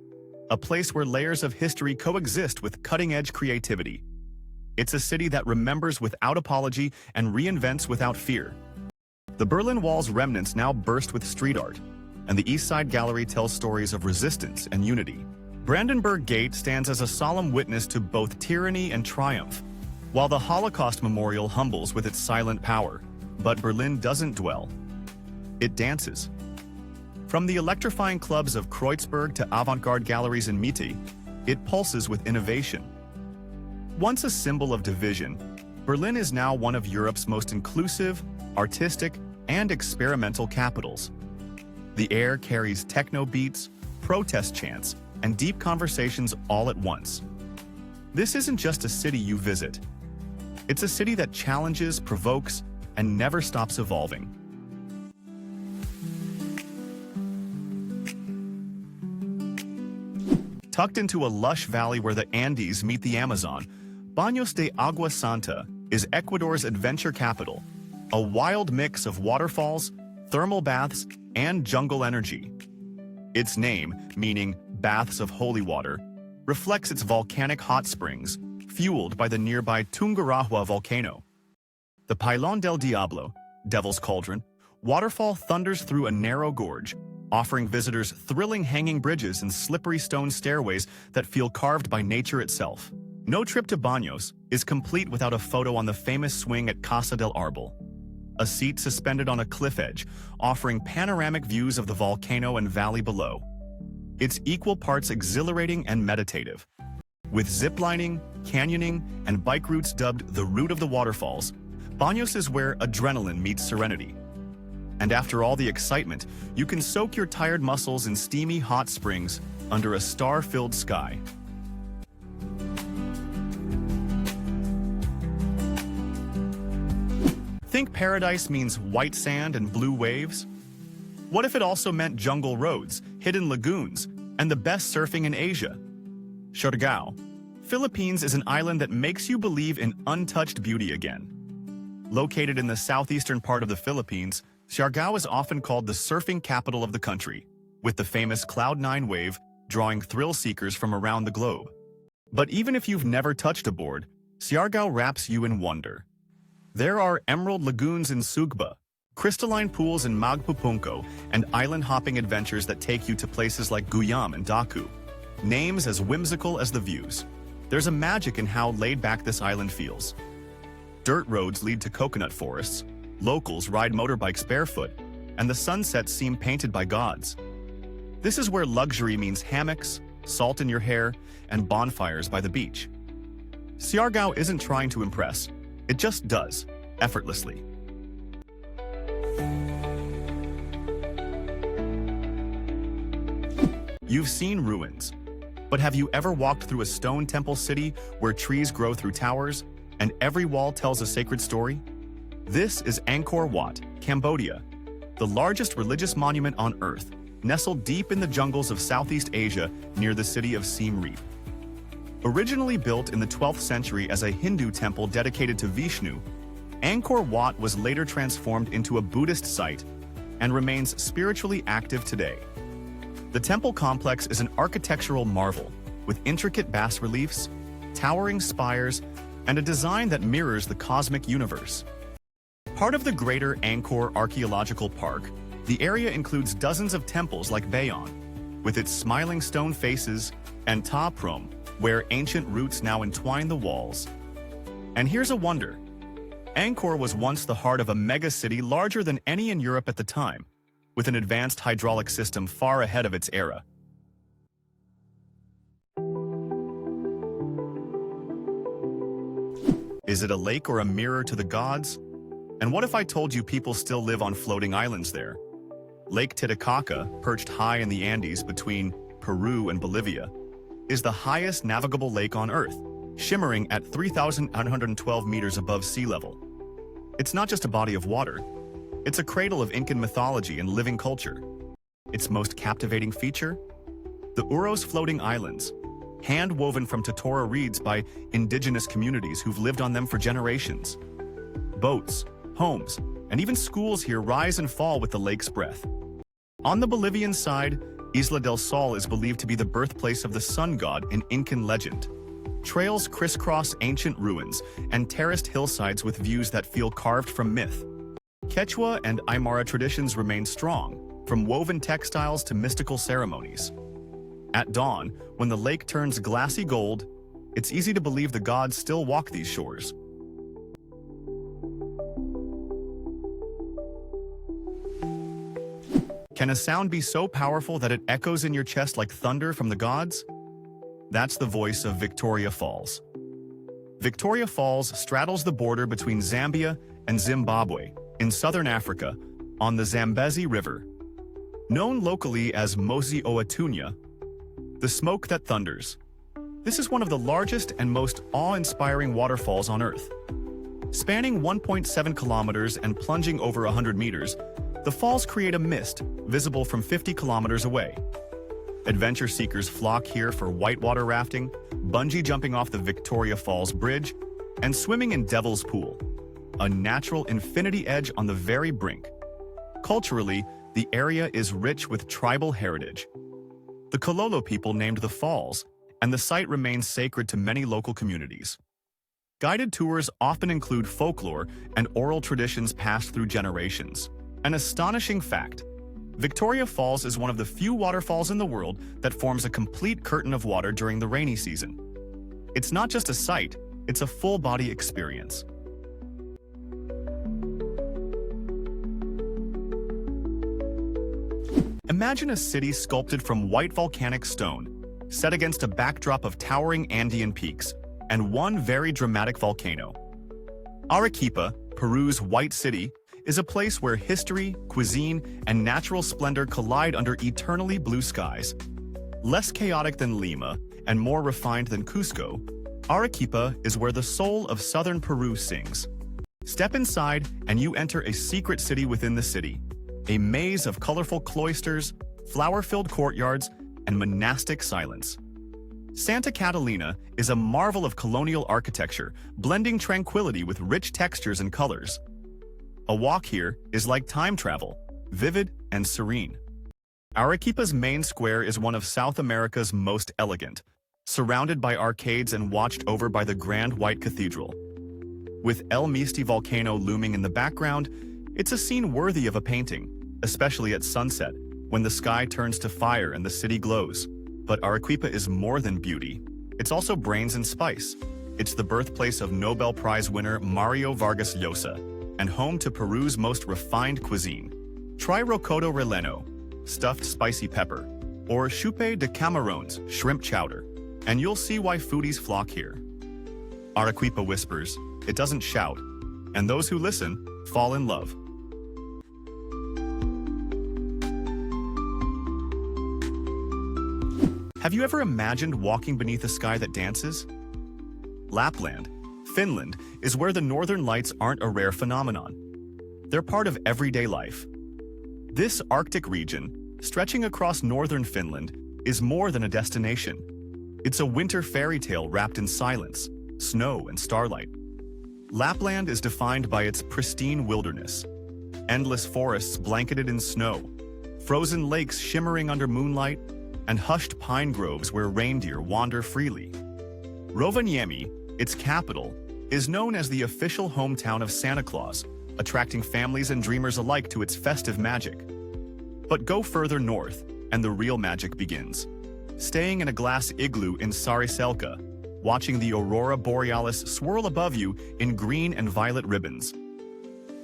a place where layers of history coexist with cutting-edge creativity. It's a city that remembers without apology and reinvents without fear. The Berlin Wall's remnants now burst with street art, and the East Side Gallery tells stories of resistance and unity. Brandenburg Gate stands as a solemn witness to both tyranny and triumph, while the Holocaust Memorial humbles with its silent power. But Berlin doesn't dwell. It dances. From the electrifying clubs of Kreuzberg to avant-garde galleries in Mitte, it pulses with innovation. Once a symbol of division, Berlin is now one of Europe's most inclusive, artistic, and experimental capitals. The air carries techno beats, protest chants, and deep conversations all at once. This isn't just a city you visit. It's a city that challenges, provokes, and never stops evolving. Tucked into a lush valley where the Andes meet the Amazon, Baños de Agua Santa is Ecuador's adventure capital, a wild mix of waterfalls, thermal baths, and jungle energy. Its name, meaning baths of holy water, reflects its volcanic hot springs, fueled by the nearby Tungurahua volcano. The Pilon del Diablo, Devil's Cauldron, waterfall thunders through a narrow gorge, offering visitors thrilling hanging bridges and slippery stone stairways that feel carved by nature itself. No trip to Baños is complete without a photo on the famous swing at Casa del Arbol, a seat suspended on a cliff edge, offering panoramic views of the volcano and valley below. It's equal parts exhilarating and meditative. With ziplining, canyoning, and bike routes dubbed the Route of the Waterfalls, Baños is where adrenaline meets serenity. And after all the excitement, you can soak your tired muscles in steamy hot springs under a star-filled sky. Think paradise means white sand and blue waves? What if it also meant jungle roads, hidden lagoons, and the best surfing in Asia? Siargao, Philippines is an island that makes you believe in untouched beauty again. Located in the southeastern part of the Philippines, Siargao is often called the surfing capital of the country, with the famous Cloud9 wave drawing thrill-seekers from around the globe. But even if you've never touched a board, Siargao wraps you in wonder. There are emerald lagoons in Sugba, crystalline pools in Magpupunco, and island-hopping adventures that take you to places like Guyam and Daku. Names as whimsical as the views. There's a magic in how laid-back this island feels. Dirt roads lead to coconut forests, locals ride motorbikes barefoot, and the sunsets seem painted by gods. This is where luxury means hammocks, salt in your hair, and bonfires by the beach. Siargao isn't trying to impress. It just does, effortlessly. You've seen ruins, but have you ever walked through a stone temple city where trees grow through towers and every wall tells a sacred story? This is Angkor Wat, Cambodia, the largest religious monument on Earth, nestled deep in the jungles of Southeast Asia near the city of Siem Reap. Originally built in the 12th century as a Hindu temple dedicated to Vishnu, Angkor Wat was later transformed into a Buddhist site and remains spiritually active today. The temple complex is an architectural marvel, with intricate bas-reliefs, towering spires, and a design that mirrors the cosmic universe. Part of the greater Angkor Archaeological Park, the area includes dozens of temples like Bayon, with its smiling stone faces, and Ta Prohm, where ancient roots now entwine the walls. And here's a wonder. Angkor was once the heart of a mega-city larger than any in Europe at the time, with an advanced hydraulic system far ahead of its era. Is it a lake or a mirror to the gods? And what if I told you people still live on floating islands there? Lake Titicaca, perched high in the Andes between Peru and Bolivia, is the highest navigable lake on Earth, shimmering at 3,912 meters above sea level. It's not just a body of water. It's a cradle of Incan mythology and living culture. Its most captivating feature? The Uros floating islands, hand-woven from totora reeds by indigenous communities who've lived on them for generations. Boats, homes, and even schools here rise and fall with the lake's breath. On the Bolivian side, Isla del Sol is believed to be the birthplace of the sun god in Incan legend. Trails crisscross ancient ruins and terraced hillsides with views that feel carved from myth. Quechua and Aymara traditions remain strong, from woven textiles to mystical ceremonies. At dawn, when the lake turns glassy gold, it's easy to believe the gods still walk these shores. Can a sound be so powerful that it echoes in your chest like thunder from the gods? That's the voice of Victoria Falls. Victoria Falls straddles the border between Zambia and Zimbabwe in southern Africa on the Zambezi River. Known locally as Mosi Oatunya, the smoke that thunders. This is one of the largest and most awe-inspiring waterfalls on Earth. Spanning 1.7 kilometers and plunging over 100 meters, the falls create a mist visible from 50 kilometers away. Adventure seekers flock here for whitewater rafting, bungee jumping off the Victoria Falls Bridge, and swimming in Devil's Pool, a natural infinity edge on the very brink. Culturally, the area is rich with tribal heritage. The Kololo people named the falls and the site remains sacred to many local communities. Guided tours often include folklore and oral traditions passed through generations. An astonishing fact: Victoria Falls is one of the few waterfalls in the world that forms a complete curtain of water during the rainy season. It's not just a sight, it's a full-body experience. Imagine a city sculpted from white volcanic stone, set against a backdrop of towering Andean peaks and one very dramatic volcano. Arequipa, Peru's White City, is a place where history, cuisine, and natural splendor collide under eternally blue skies. Less chaotic than Lima and more refined than Cusco, Arequipa is where the soul of southern Peru sings. Step inside and you enter a secret city within the city, a maze of colorful cloisters, flower-filled courtyards, and monastic silence. Santa Catalina is a marvel of colonial architecture, blending tranquility with rich textures and colors. A walk here is like time travel, vivid and serene. Arequipa's main square is one of South America's most elegant, surrounded by arcades and watched over by the Grand White Cathedral. With El Misti volcano looming in the background, it's a scene worthy of a painting, especially at sunset, when the sky turns to fire and the city glows. But Arequipa is more than beauty. It's also brains and spice. It's the birthplace of Nobel Prize winner Mario Vargas Llosa, and home to Peru's most refined cuisine. Try rocoto relleno, stuffed spicy pepper, or chupe de camarones, shrimp chowder, and you'll see why foodies flock here. Arequipa whispers, it doesn't shout, and those who listen fall in love. Have you ever imagined walking beneath a sky that dances? Lapland, Finland, is where the northern lights aren't a rare phenomenon. They're part of everyday life. This Arctic region, stretching across northern Finland, is more than a destination. It's a winter fairy tale wrapped in silence, snow, and starlight. Lapland is defined by its pristine wilderness, endless forests blanketed in snow, frozen lakes shimmering under moonlight, and hushed pine groves where reindeer wander freely. Rovaniemi, its capital, is known as the official hometown of Santa Claus, attracting families and dreamers alike to its festive magic. But go further north, and the real magic begins. Staying in a glass igloo in Sariselka, watching the aurora borealis swirl above you in green and violet ribbons.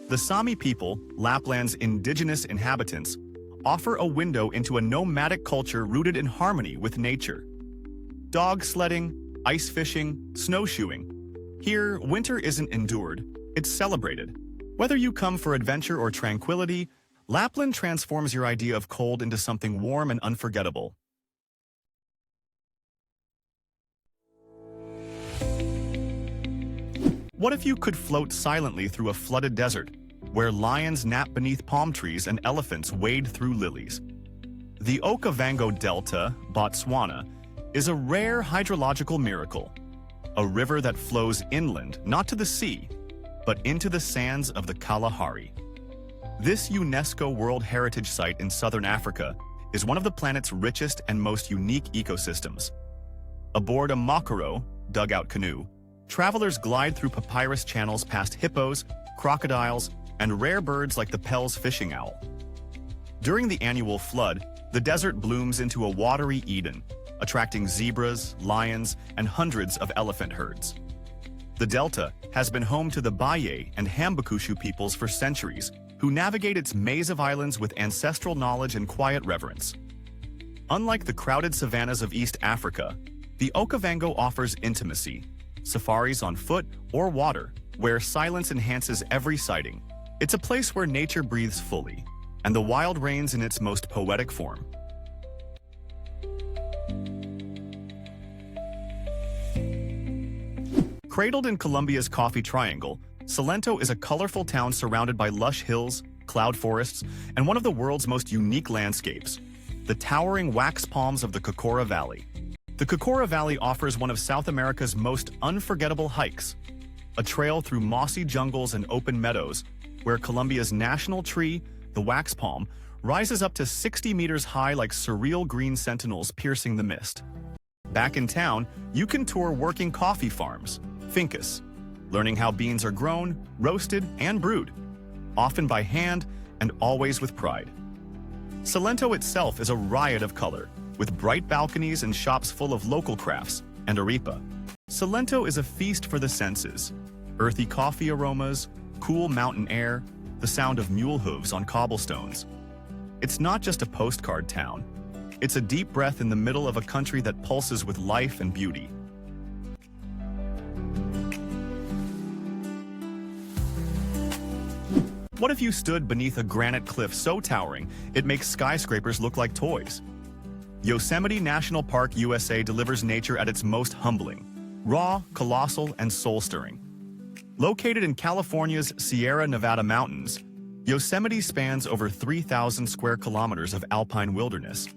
The Sami people, Lapland's indigenous inhabitants, offer a window into a nomadic culture rooted in harmony with nature. Dog sledding, ice fishing, snowshoeing. Here, winter isn't endured, it's celebrated. Whether you come for adventure or tranquility, Lapland transforms your idea of cold into something warm and unforgettable. What if you could float silently through a flooded desert, where lions nap beneath palm trees and elephants wade through lilies? The Okavango Delta, Botswana, is a rare hydrological miracle, a river that flows inland, not to the sea, but into the sands of the Kalahari. This UNESCO World Heritage Site in southern Africa is one of the planet's richest and most unique ecosystems. Aboard a Makoro, dugout canoe, travelers glide through papyrus channels past hippos, crocodiles, and rare birds like the Pell's fishing owl. During the annual flood, the desert blooms into a watery Eden, attracting zebras, lions, and hundreds of elephant herds. The delta has been home to the Baye and Hambakushu peoples for centuries, who navigate its maze of islands with ancestral knowledge and quiet reverence. Unlike the crowded savannas of East Africa, the Okavango offers intimacy, safaris on foot or water, where silence enhances every sighting. It's a place where nature breathes fully, and the wild reigns in its most poetic form. Cradled in Colombia's Coffee Triangle, Salento is a colorful town surrounded by lush hills, cloud forests, and one of the world's most unique landscapes, the towering wax palms of the Cocora Valley. The Cocora Valley offers one of South America's most unforgettable hikes, a trail through mossy jungles and open meadows, where Colombia's national tree, the wax palm, rises up to 60 meters high like surreal green sentinels piercing the mist. Back in town, you can tour working coffee farms, fincas, learning how beans are grown, roasted, and brewed, often by hand and always with pride. Salento itself is a riot of color, with bright balconies and shops full of local crafts and arepa. Salento is a feast for the senses. Earthy coffee aromas, cool mountain air, the sound of mule hooves on cobblestones. It's not just a postcard town. It's a deep breath in the middle of a country that pulses with life and beauty. What if you stood beneath a granite cliff so towering it makes skyscrapers look like toys? Yosemite National Park, USA delivers nature at its most humbling, raw, colossal, and soul-stirring. Located in California's Sierra Nevada mountains, Yosemite spans over 3,000 square kilometers of alpine wilderness.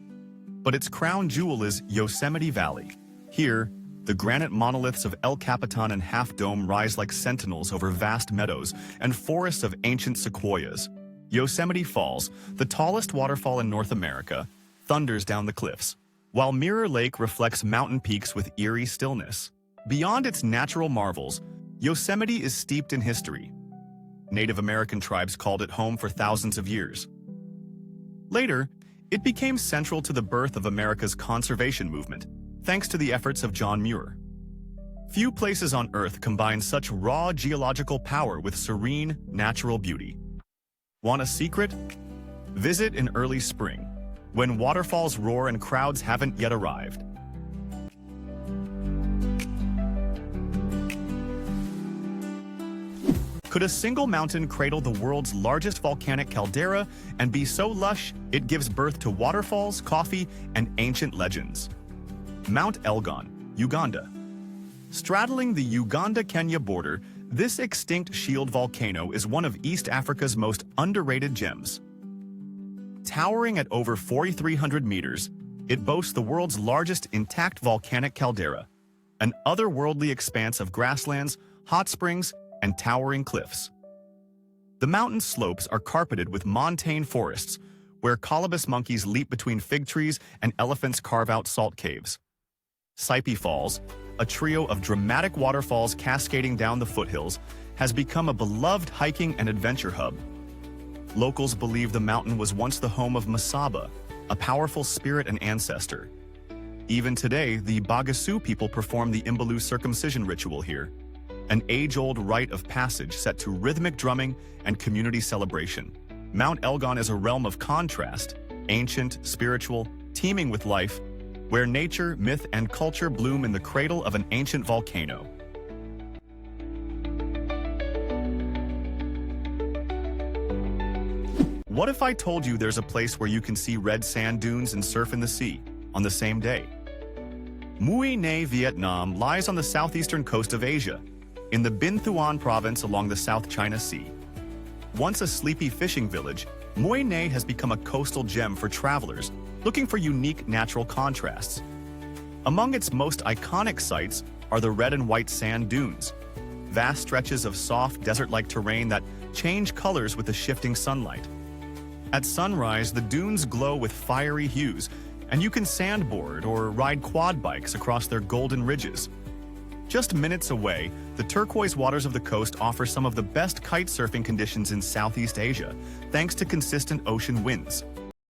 But its crown jewel is Yosemite Valley. Here, the granite monoliths of El Capitan and Half Dome rise like sentinels over vast meadows and forests of ancient sequoias. Yosemite Falls, the tallest waterfall in North America, thunders down the cliffs, while Mirror Lake reflects mountain peaks with eerie stillness. Beyond its natural marvels, Yosemite is steeped in history. Native American tribes called it home for thousands of years. Later, it became central to the birth of America's conservation movement, thanks to the efforts of John Muir. Few places on Earth combine such raw geological power with serene, natural beauty. Want a secret? Visit in early spring, when waterfalls roar and crowds haven't yet arrived. Could a single mountain cradle the world's largest volcanic caldera and be so lush it gives birth to waterfalls, coffee, and ancient legends? Mount Elgon, Uganda. Straddling the Uganda-Kenya border, this extinct shield volcano is one of East Africa's most underrated gems. Towering at over 4,300 meters, it boasts the world's largest intact volcanic caldera, an otherworldly expanse of grasslands, hot springs, and towering cliffs. The mountain slopes are carpeted with montane forests, where colobus monkeys leap between fig trees and elephants carve out salt caves. Saipi Falls, a trio of dramatic waterfalls cascading down the foothills, has become a beloved hiking and adventure hub. Locals believe the mountain was once the home of Masaba, a powerful spirit and ancestor. Even today, the Bagasu people perform the Imbalu circumcision ritual here, an age-old rite of passage set to rhythmic drumming and community celebration. Mount Elgon is a realm of contrast, ancient, spiritual, teeming with life, where nature, myth, and culture bloom in the cradle of an ancient volcano. What if I told you there's a place where you can see red sand dunes and surf in the sea on the same day? Mui Ne, Vietnam lies on the southeastern coast of Asia, in the Binh Thuan province along the South China Sea. Once a sleepy fishing village, Mui Ne has become a coastal gem for travelers looking for unique natural contrasts. Among its most iconic sights are the red and white sand dunes, vast stretches of soft desert-like terrain that change colors with the shifting sunlight. At sunrise, the dunes glow with fiery hues, and you can sandboard or ride quad bikes across their golden ridges. Just minutes away, the turquoise waters of the coast offer some of the best kite surfing conditions in Southeast Asia, thanks to consistent ocean winds.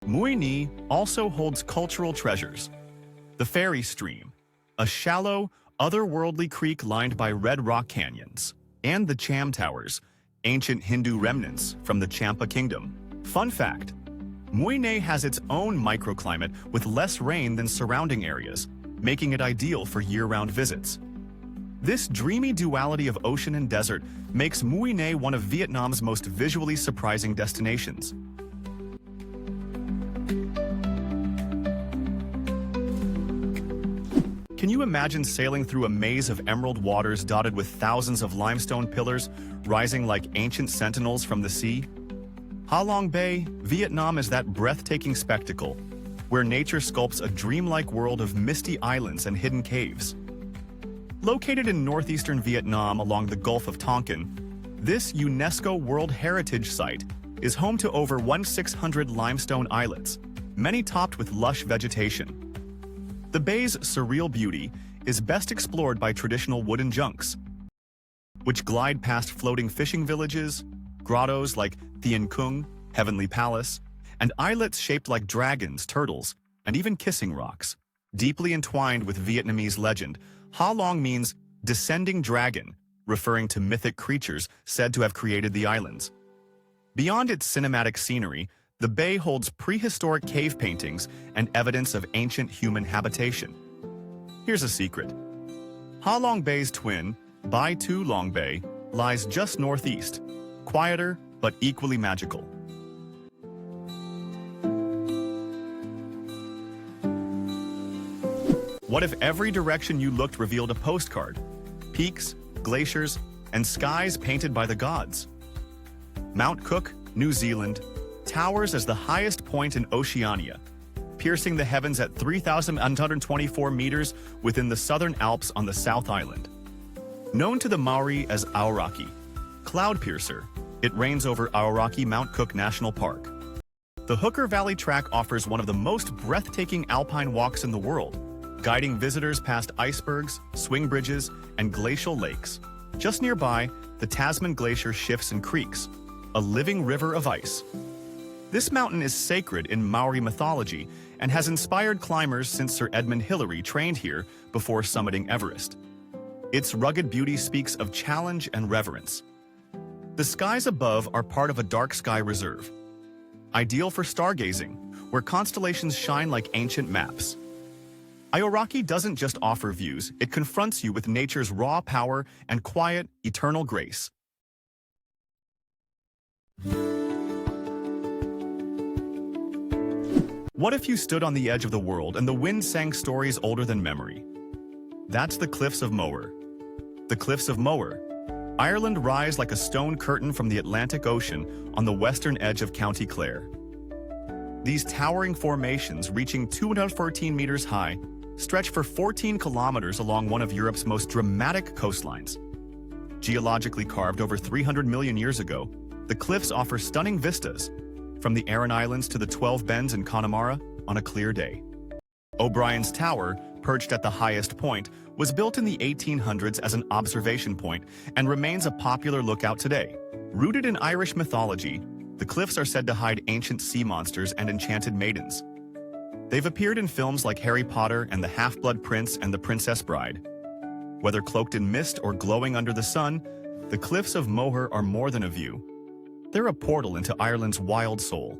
Mui Ne also holds cultural treasures. The Fairy Stream, a shallow, otherworldly creek lined by red rock canyons, and the Cham Towers, ancient Hindu remnants from the Champa Kingdom. Fun fact, Mui Ne has its own microclimate with less rain than surrounding areas, making it ideal for year-round visits. This dreamy duality of ocean and desert makes Mui Ne one of Vietnam's most visually surprising destinations. Can you imagine sailing through a maze of emerald waters dotted with thousands of limestone pillars rising like ancient sentinels from the sea? Ha Long Bay, Vietnam is that breathtaking spectacle, where nature sculpts a dreamlike world of misty islands and hidden caves. Located in northeastern Vietnam along the Gulf of Tonkin, this UNESCO World Heritage Site is home to over 1,600 limestone islets, many topped with lush vegetation. The bay's surreal beauty is best explored by traditional wooden junks, which glide past floating fishing villages, grottos like Thien Kung, Heavenly Palace, and islets shaped like dragons, turtles, and even kissing rocks. Deeply entwined with Vietnamese legend, Ha Long means descending dragon, referring to mythic creatures said to have created the islands. Beyond its cinematic scenery, the bay holds prehistoric cave paintings and evidence of ancient human habitation. Here's a secret. Ha Long Bay's twin, Bai Tu Long Bay, lies just northeast, quieter but equally magical. What if every direction you looked revealed a postcard? Peaks, glaciers, and skies painted by the gods. Mount Cook, New Zealand, towers as the highest point in Oceania, piercing the heavens at 3,124 meters within the Southern Alps on the South Island. Known to the Maori as Aoraki, cloud piercer, it reigns over Aoraki Mount Cook National Park. The Hooker Valley Track offers one of the most breathtaking alpine walks in the world, guiding visitors past icebergs, swing bridges, and glacial lakes. Just nearby, the Tasman Glacier shifts and creaks, a living river of ice. This mountain is sacred in Maori mythology and has inspired climbers since Sir Edmund Hillary trained here before summiting Everest. Its rugged beauty speaks of challenge and reverence. The skies above are part of a dark sky reserve, ideal for stargazing, where constellations shine like ancient maps. Aoraki doesn't just offer views, it confronts you with nature's raw power and quiet, eternal grace. What if you stood on the edge of the world and the wind sang stories older than memory? That's the Cliffs of Moher. The Cliffs of Moher, Ireland, rise like a stone curtain from the Atlantic Ocean on the western edge of County Clare. These towering formations, reaching 214 meters high, stretch for 14 kilometers along one of Europe's most dramatic coastlines. Geologically carved over 300 million years ago, the cliffs offer stunning vistas, from the Aran Islands to the 12 Bends in Connemara on a clear day. O'Brien's Tower, perched at the highest point, was built in the 1800s as an observation point and remains a popular lookout today. Rooted in Irish mythology, the cliffs are said to hide ancient sea monsters and enchanted maidens. They've appeared in films like Harry Potter and the Half-Blood Prince and the Princess Bride. Whether cloaked in mist or glowing under the sun, the Cliffs of Moher are more than a view. They're a portal into Ireland's wild soul.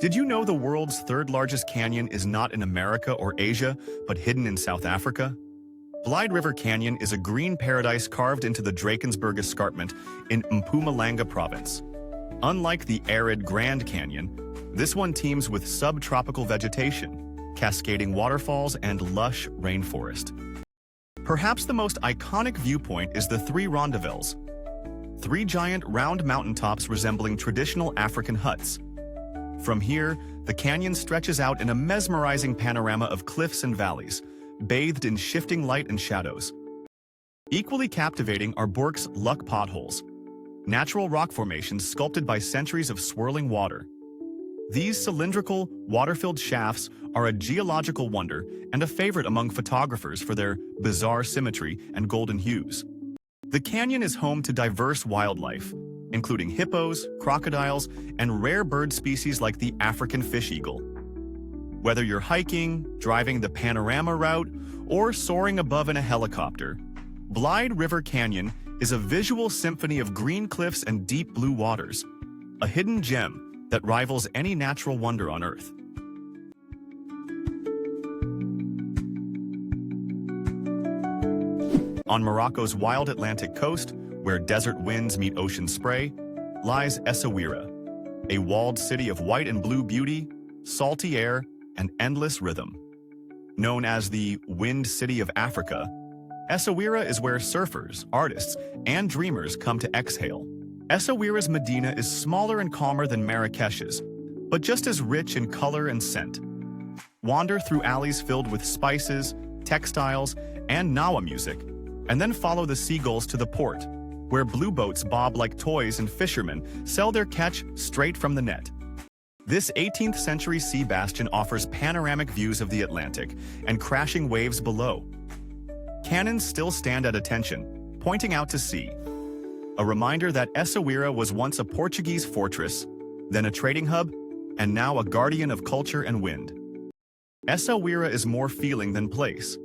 Did you know the world's third largest canyon is not in America or Asia, but hidden in South Africa? Blyde River Canyon is a green paradise carved into the Drakensberg Escarpment in Mpumalanga province. Unlike the arid Grand Canyon, this one teems with subtropical vegetation, cascading waterfalls, and lush rainforest. Perhaps the most iconic viewpoint is the Three Rondavels, three giant round mountaintops resembling traditional African huts. From here, the canyon stretches out in a mesmerizing panorama of cliffs and valleys, bathed in shifting light and shadows. Equally captivating are Bork's Luck potholes, natural rock formations sculpted by centuries of swirling water. These cylindrical, water-filled shafts are a geological wonder and a favorite among photographers for their bizarre symmetry and golden hues. The canyon is home to diverse wildlife, including hippos, crocodiles, and rare bird species like the African fish eagle. Whether you're hiking, driving the panorama route, or soaring above in a helicopter, Blyde River Canyon is a visual symphony of green cliffs and deep blue waters, a hidden gem that rivals any natural wonder on Earth. On Morocco's wild Atlantic coast, where desert winds meet ocean spray, lies Essaouira, a walled city of white and blue beauty, salty air, and endless rhythm. Known as the Wind City of Africa, Essaouira is where surfers, artists, and dreamers come to exhale. Essaouira's Medina is smaller and calmer than Marrakesh's, but just as rich in color and scent. Wander through alleys filled with spices, textiles, and Nawa music, and then follow the seagulls to the port, where blue boats bob like toys and fishermen sell their catch straight from the net. This 18th century sea bastion offers panoramic views of the Atlantic and crashing waves below. Cannons still stand at attention, pointing out to sea. A reminder that Essaouira was once a Portuguese fortress, then a trading hub, and now a guardian of culture and wind. Essaouira is more feeling than place.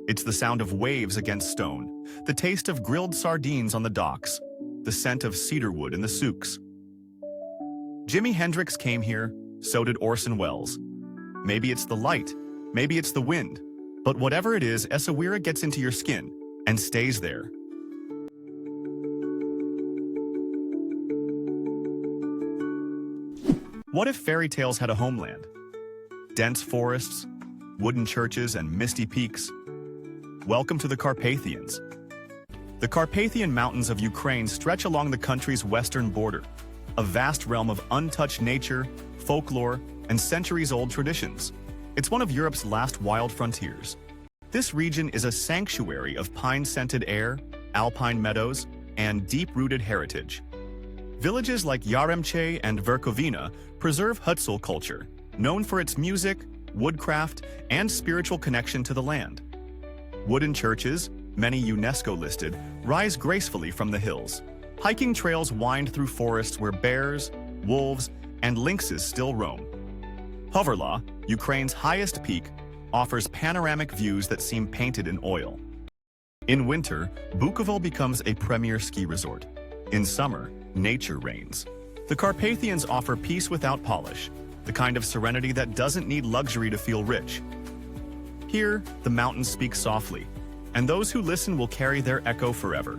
It's the sound of waves against stone, the taste of grilled sardines on the docks, the scent of cedarwood in the souks. Jimi Hendrix came here, so did Orson Welles. Maybe it's the light, maybe it's the wind, but whatever it is, Essaouira gets into your skin and stays there. What if fairy tales had a homeland? Dense forests, wooden churches, and misty peaks. Welcome to the Carpathians. The Carpathian Mountains of Ukraine stretch along the country's western border, a vast realm of untouched nature, folklore, and centuries-old traditions. It's one of Europe's last wild frontiers. This region is a sanctuary of pine-scented air, alpine meadows, and deep-rooted heritage. Villages like Yaremche and Verkhovina preserve Hutzul culture, known for its music, woodcraft, and spiritual connection to the land. Wooden churches, many UNESCO-listed, rise gracefully from the hills. Hiking trails wind through forests where bears, wolves, and lynxes still roam. Hoverla, Ukraine's highest peak, offers panoramic views that seem painted in oil. In winter, Bukovel becomes a premier ski resort. In summer, nature reigns. The Carpathians offer peace without polish, the kind of serenity that doesn't need luxury to feel rich. Here, the mountains speak softly, and those who listen will carry their echo forever.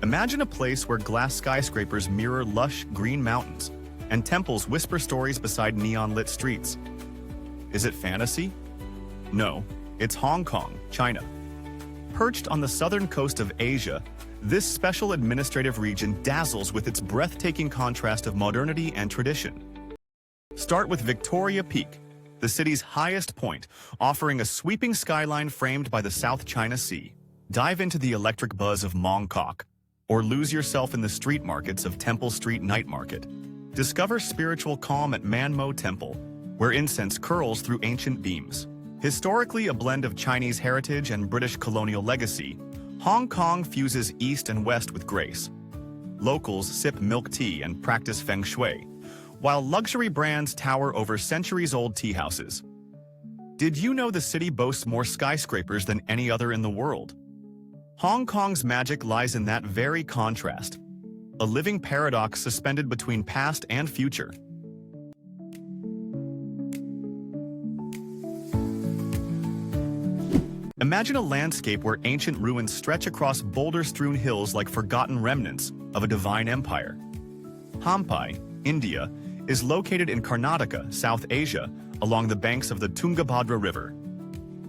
Imagine a place where glass skyscrapers mirror lush, green mountains, and temples whisper stories beside neon-lit streets. Is it fantasy? No, it's Hong Kong, China. Perched on the southern coast of Asia, this special administrative region dazzles with its breathtaking contrast of modernity and tradition. Start with Victoria Peak, the city's highest point, offering a sweeping skyline framed by the South China Sea. Dive into the electric buzz of Mongkok, or lose yourself in the street markets of Temple Street Night Market. Discover spiritual calm at Manmo Temple, where incense curls through ancient beams. Historically a blend of Chinese heritage and British colonial legacy, Hong Kong fuses East and West with grace. Locals sip milk tea and practice feng shui, while luxury brands tower over centuries-old tea houses. Did you know the city boasts more skyscrapers than any other in the world? Hong Kong's magic lies in that very contrast, a living paradox suspended between past and future. Imagine a landscape where ancient ruins stretch across boulder-strewn hills like forgotten remnants of a divine empire. Hampi, India, is located in Karnataka, South Asia, along the banks of the Tungabhadra River.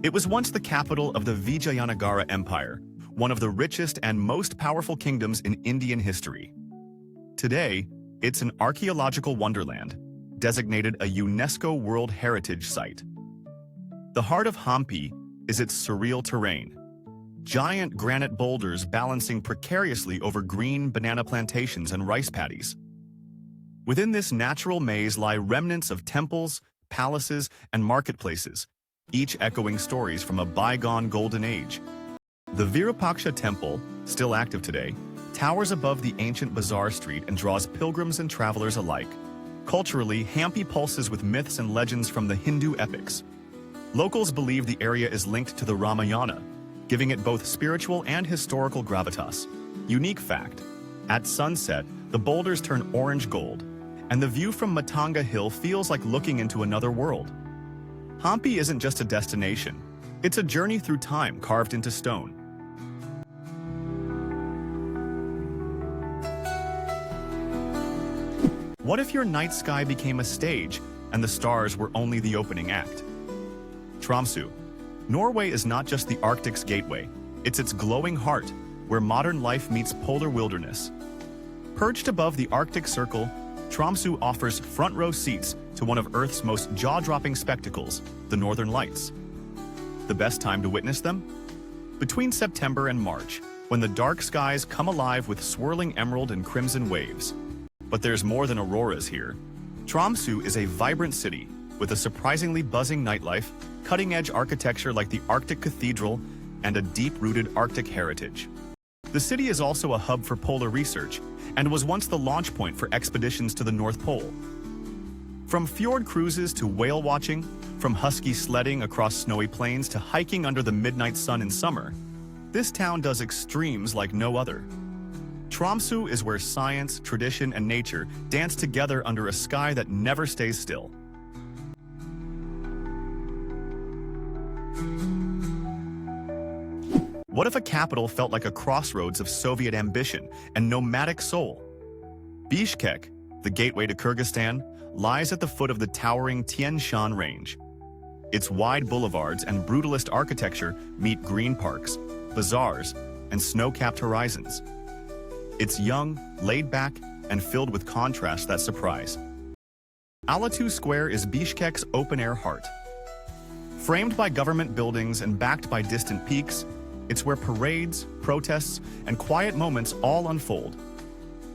It was once the capital of the Vijayanagara Empire, one of the richest and most powerful kingdoms in Indian history. Today, it's an archaeological wonderland, designated a UNESCO World Heritage Site. The heart of Hampi is its surreal terrain. Giant granite boulders balancing precariously over green banana plantations and rice paddies. Within this natural maze lie remnants of temples, palaces, and marketplaces, each echoing stories from a bygone golden age. The Virupaksha Temple, still active today, towers above the ancient bazaar street and draws pilgrims and travelers alike. Culturally, Hampi pulses with myths and legends from the Hindu epics. Locals believe the area is linked to the Ramayana, giving it both spiritual and historical gravitas. Unique fact: at sunset, the boulders turn orange gold, and the view from Matanga Hill feels like looking into another world. Hampi isn't just a destination, it's a journey through time carved into stone. What if your night sky became a stage and the stars were only the opening act? Tromsø. Norway is not just the Arctic's gateway, it's its glowing heart, where modern life meets polar wilderness. Perched above the Arctic Circle, Tromsø offers front-row seats to one of Earth's most jaw-dropping spectacles, the Northern Lights. The best time to witness them? Between September and March, when the dark skies come alive with swirling emerald and crimson waves. But there's more than auroras here. Tromsø is a vibrant city with a surprisingly buzzing nightlife, cutting-edge architecture like the Arctic Cathedral, and a deep-rooted Arctic heritage. The city is also a hub for polar research and was once the launch point for expeditions to the North Pole. From fjord cruises to whale watching, from husky sledding across snowy plains to hiking under the midnight sun in summer, this town does extremes like no other. Tromsø is where science, tradition, and nature dance together under a sky that never stays still. What if a capital felt like a crossroads of Soviet ambition and nomadic soul? Bishkek, the gateway to Kyrgyzstan, lies at the foot of the towering Tian Shan Range. Its wide boulevards and brutalist architecture meet green parks, bazaars, and snow-capped horizons. It's young, laid-back, and filled with contrasts that surprise. Alatu Square is Bishkek's open-air heart. Framed by government buildings and backed by distant peaks, it's where parades, protests, and quiet moments all unfold.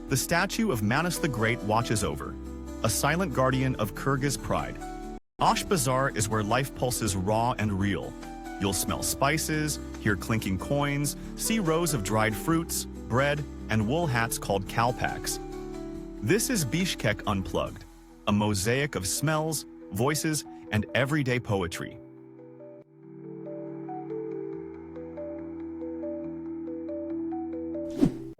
The statue of Manas the Great watches over, a silent guardian of Kyrgyz pride. Osh Bazaar is where life pulses raw and real. You'll smell spices, hear clinking coins, see rows of dried fruits, bread, and wool hats called kalpaks. This is Bishkek Unplugged, a mosaic of smells, voices, and everyday poetry.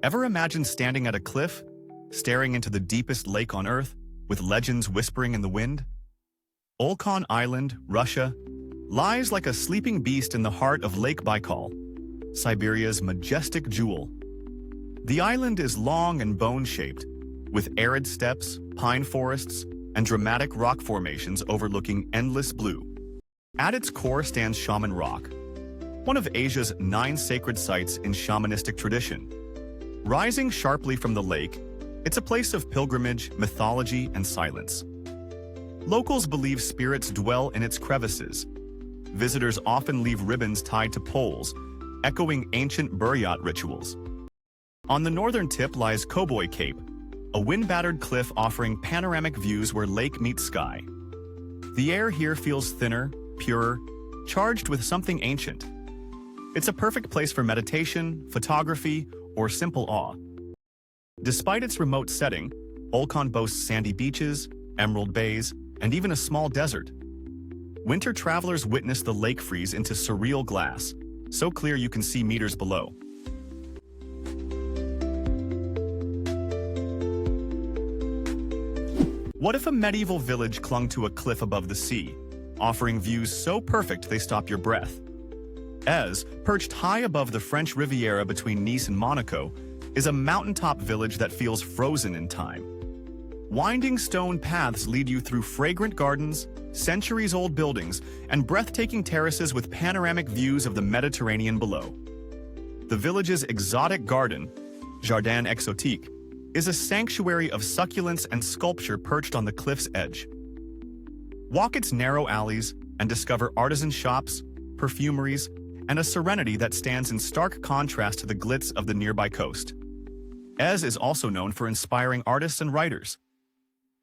Ever imagine standing at a cliff, staring into the deepest lake on Earth, with legends whispering in the wind? Olkhon Island, Russia, lies like a sleeping beast in the heart of Lake Baikal, Siberia's majestic jewel. The island is long and bone-shaped, with arid steppes, pine forests, and dramatic rock formations overlooking endless blue. At its core stands Shaman Rock, one of Asia's 9 sacred sites in shamanistic tradition. Rising sharply from the lake, it's a place of pilgrimage, mythology, and silence. Locals believe spirits dwell in its crevices. Visitors often leave ribbons tied to poles, echoing ancient buryat rituals. On the northern tip lies Cowboy Cape, a wind-battered cliff offering panoramic views where lake meets sky. The air here feels thinner, purer, charged with something ancient. It's a perfect place for meditation, photography, or simple awe. Despite its remote setting, Olkhon boasts sandy beaches, emerald bays, and even a small desert. Winter travelers witness the lake freeze into surreal glass, so clear you can see meters below. What if a medieval village clung to a cliff above the sea, offering views so perfect they stop your breath? Ez, perched high above the French Riviera between Nice and Monaco, is a mountaintop village that feels frozen in time. Winding stone paths lead you through fragrant gardens, centuries-old buildings, and breathtaking terraces with panoramic views of the Mediterranean below. The village's exotic garden, Jardin Exotique, is a sanctuary of succulents and sculpture perched on the cliff's edge. Walk its narrow alleys and discover artisan shops, perfumeries, and a serenity that stands in stark contrast to the glitz of the nearby coast. Ez is also known for inspiring artists and writers.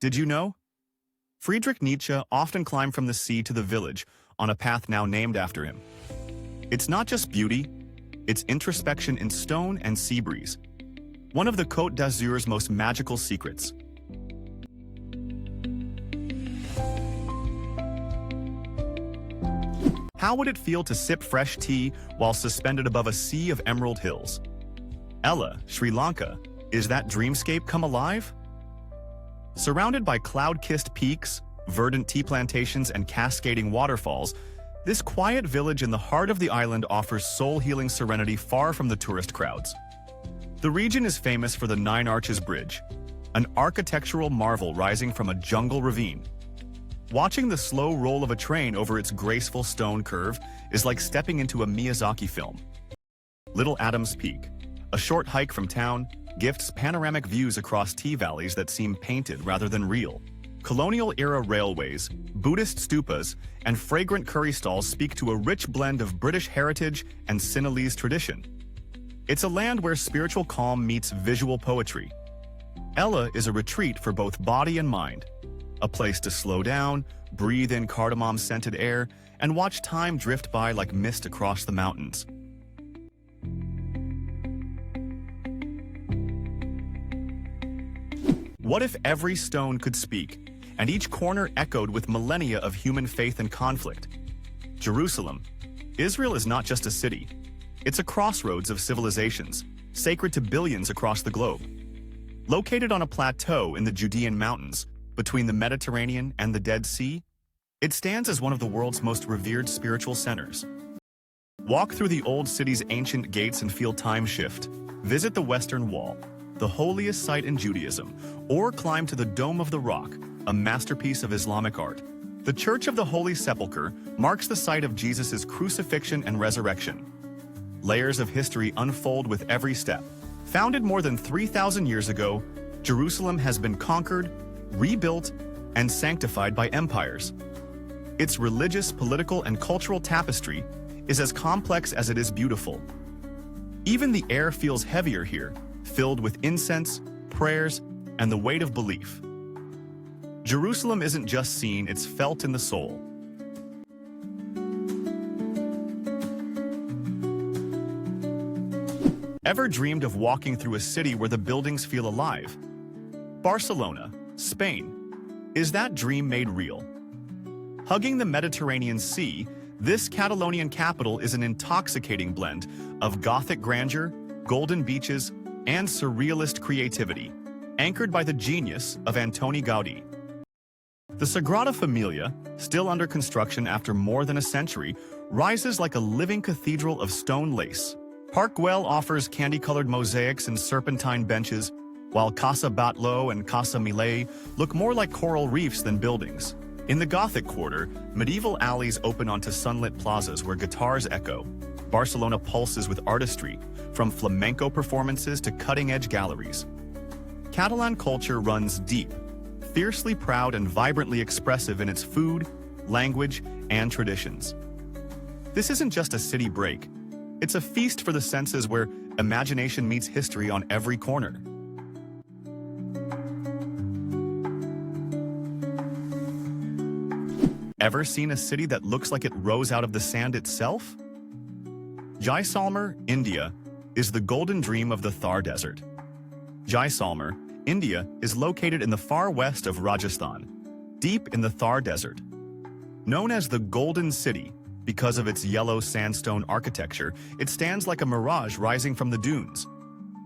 Did you know? Friedrich Nietzsche often climbed from the sea to the village on a path now named after him. It's not just beauty, it's introspection in stone and sea breeze, one of the Côte d'Azur's most magical secrets. How would it feel to sip fresh tea while suspended above a sea of emerald hills? Ella, Sri Lanka, is that dreamscape come alive? Surrounded by cloud-kissed peaks, verdant tea plantations, and cascading waterfalls, this quiet village in the heart of the island offers soul-healing serenity far from the tourist crowds. The region is famous for the Nine Arches Bridge, an architectural marvel rising from a jungle ravine. Watching the slow roll of a train over its graceful stone curve is like stepping into a Miyazaki film. Little Adams Peak, a short hike from town, gifts panoramic views across tea valleys that seem painted rather than real. Colonial-era railways, Buddhist stupas, and fragrant curry stalls speak to a rich blend of British heritage and Sinhalese tradition. It's a land where spiritual calm meets visual poetry. Ella is a retreat for both body and mind, a place to slow down, breathe in cardamom-scented air, and watch time drift by like mist across the mountains. What if every stone could speak, and each corner echoed with millennia of human faith and conflict? Jerusalem. Israel is not just a city. It's a crossroads of civilizations, sacred to billions across the globe. Located on a plateau in the Judean mountains, between the Mediterranean and the Dead Sea, it stands as one of the world's most revered spiritual centers. Walk through the old city's ancient gates and feel time shift. Visit the Western Wall, the holiest site in Judaism, or climb to the Dome of the Rock, a masterpiece of Islamic art. The Church of the Holy Sepulchre marks the site of Jesus' crucifixion and resurrection. Layers of history unfold with every step. Founded more than 3,000 years ago, Jerusalem has been conquered, rebuilt, and sanctified by empires. Its religious, political, and cultural tapestry is as complex as it is beautiful. Even the air feels heavier here, filled with incense, prayers, and the weight of belief. Jerusalem isn't just seen, it's felt in the soul. Ever dreamed of walking through a city where the buildings feel alive? Barcelona, Spain. Is that dream made real? Hugging the Mediterranean Sea, this Catalonian capital is an intoxicating blend of Gothic grandeur, golden beaches, and surrealist creativity, anchored by the genius of Antoni Gaudí. The Sagrada Familia, still under construction after more than a century, rises like a living cathedral of stone lace. Park Güell offers candy-colored mosaics and serpentine benches, while Casa Batlló and Casa Millet look more like coral reefs than buildings. In the Gothic quarter, medieval alleys open onto sunlit plazas where guitars echo. Barcelona pulses with artistry, from flamenco performances to cutting-edge galleries. Catalan culture runs deep, fiercely proud and vibrantly expressive in its food, language, and traditions. This isn't just a city break. It's a feast for the senses where imagination meets history on every corner. Ever seen a city that looks like it rose out of the sand itself? Jaisalmer, India, is the golden dream of the Thar Desert. Jaisalmer, India, is located in the far west of Rajasthan, deep in the Thar Desert. Known as the Golden City because of its yellow sandstone architecture, it stands like a mirage rising from the dunes,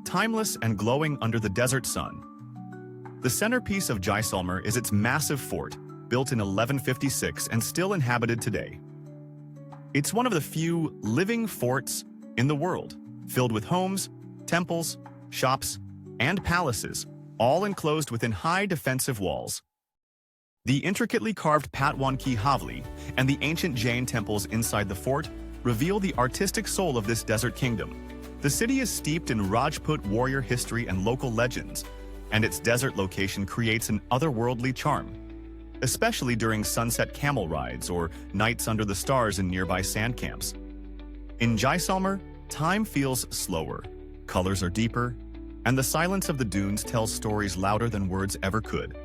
timeless and glowing under the desert sun. The centerpiece of Jaisalmer is its massive fort, built in 1156 and still inhabited today. It's one of the few living forts in the world, filled with homes, temples, shops, and palaces, all enclosed within high defensive walls. The intricately carved Patwan Ki Havli and the ancient Jain temples inside the fort reveal the artistic soul of this desert kingdom. The city is steeped in Rajput warrior history and local legends, and its desert location creates an otherworldly charm, especially during sunset camel rides or nights under the stars in nearby sand camps. In Jaisalmer, time feels slower, colors are deeper, and the silence of the dunes tells stories louder than words ever could.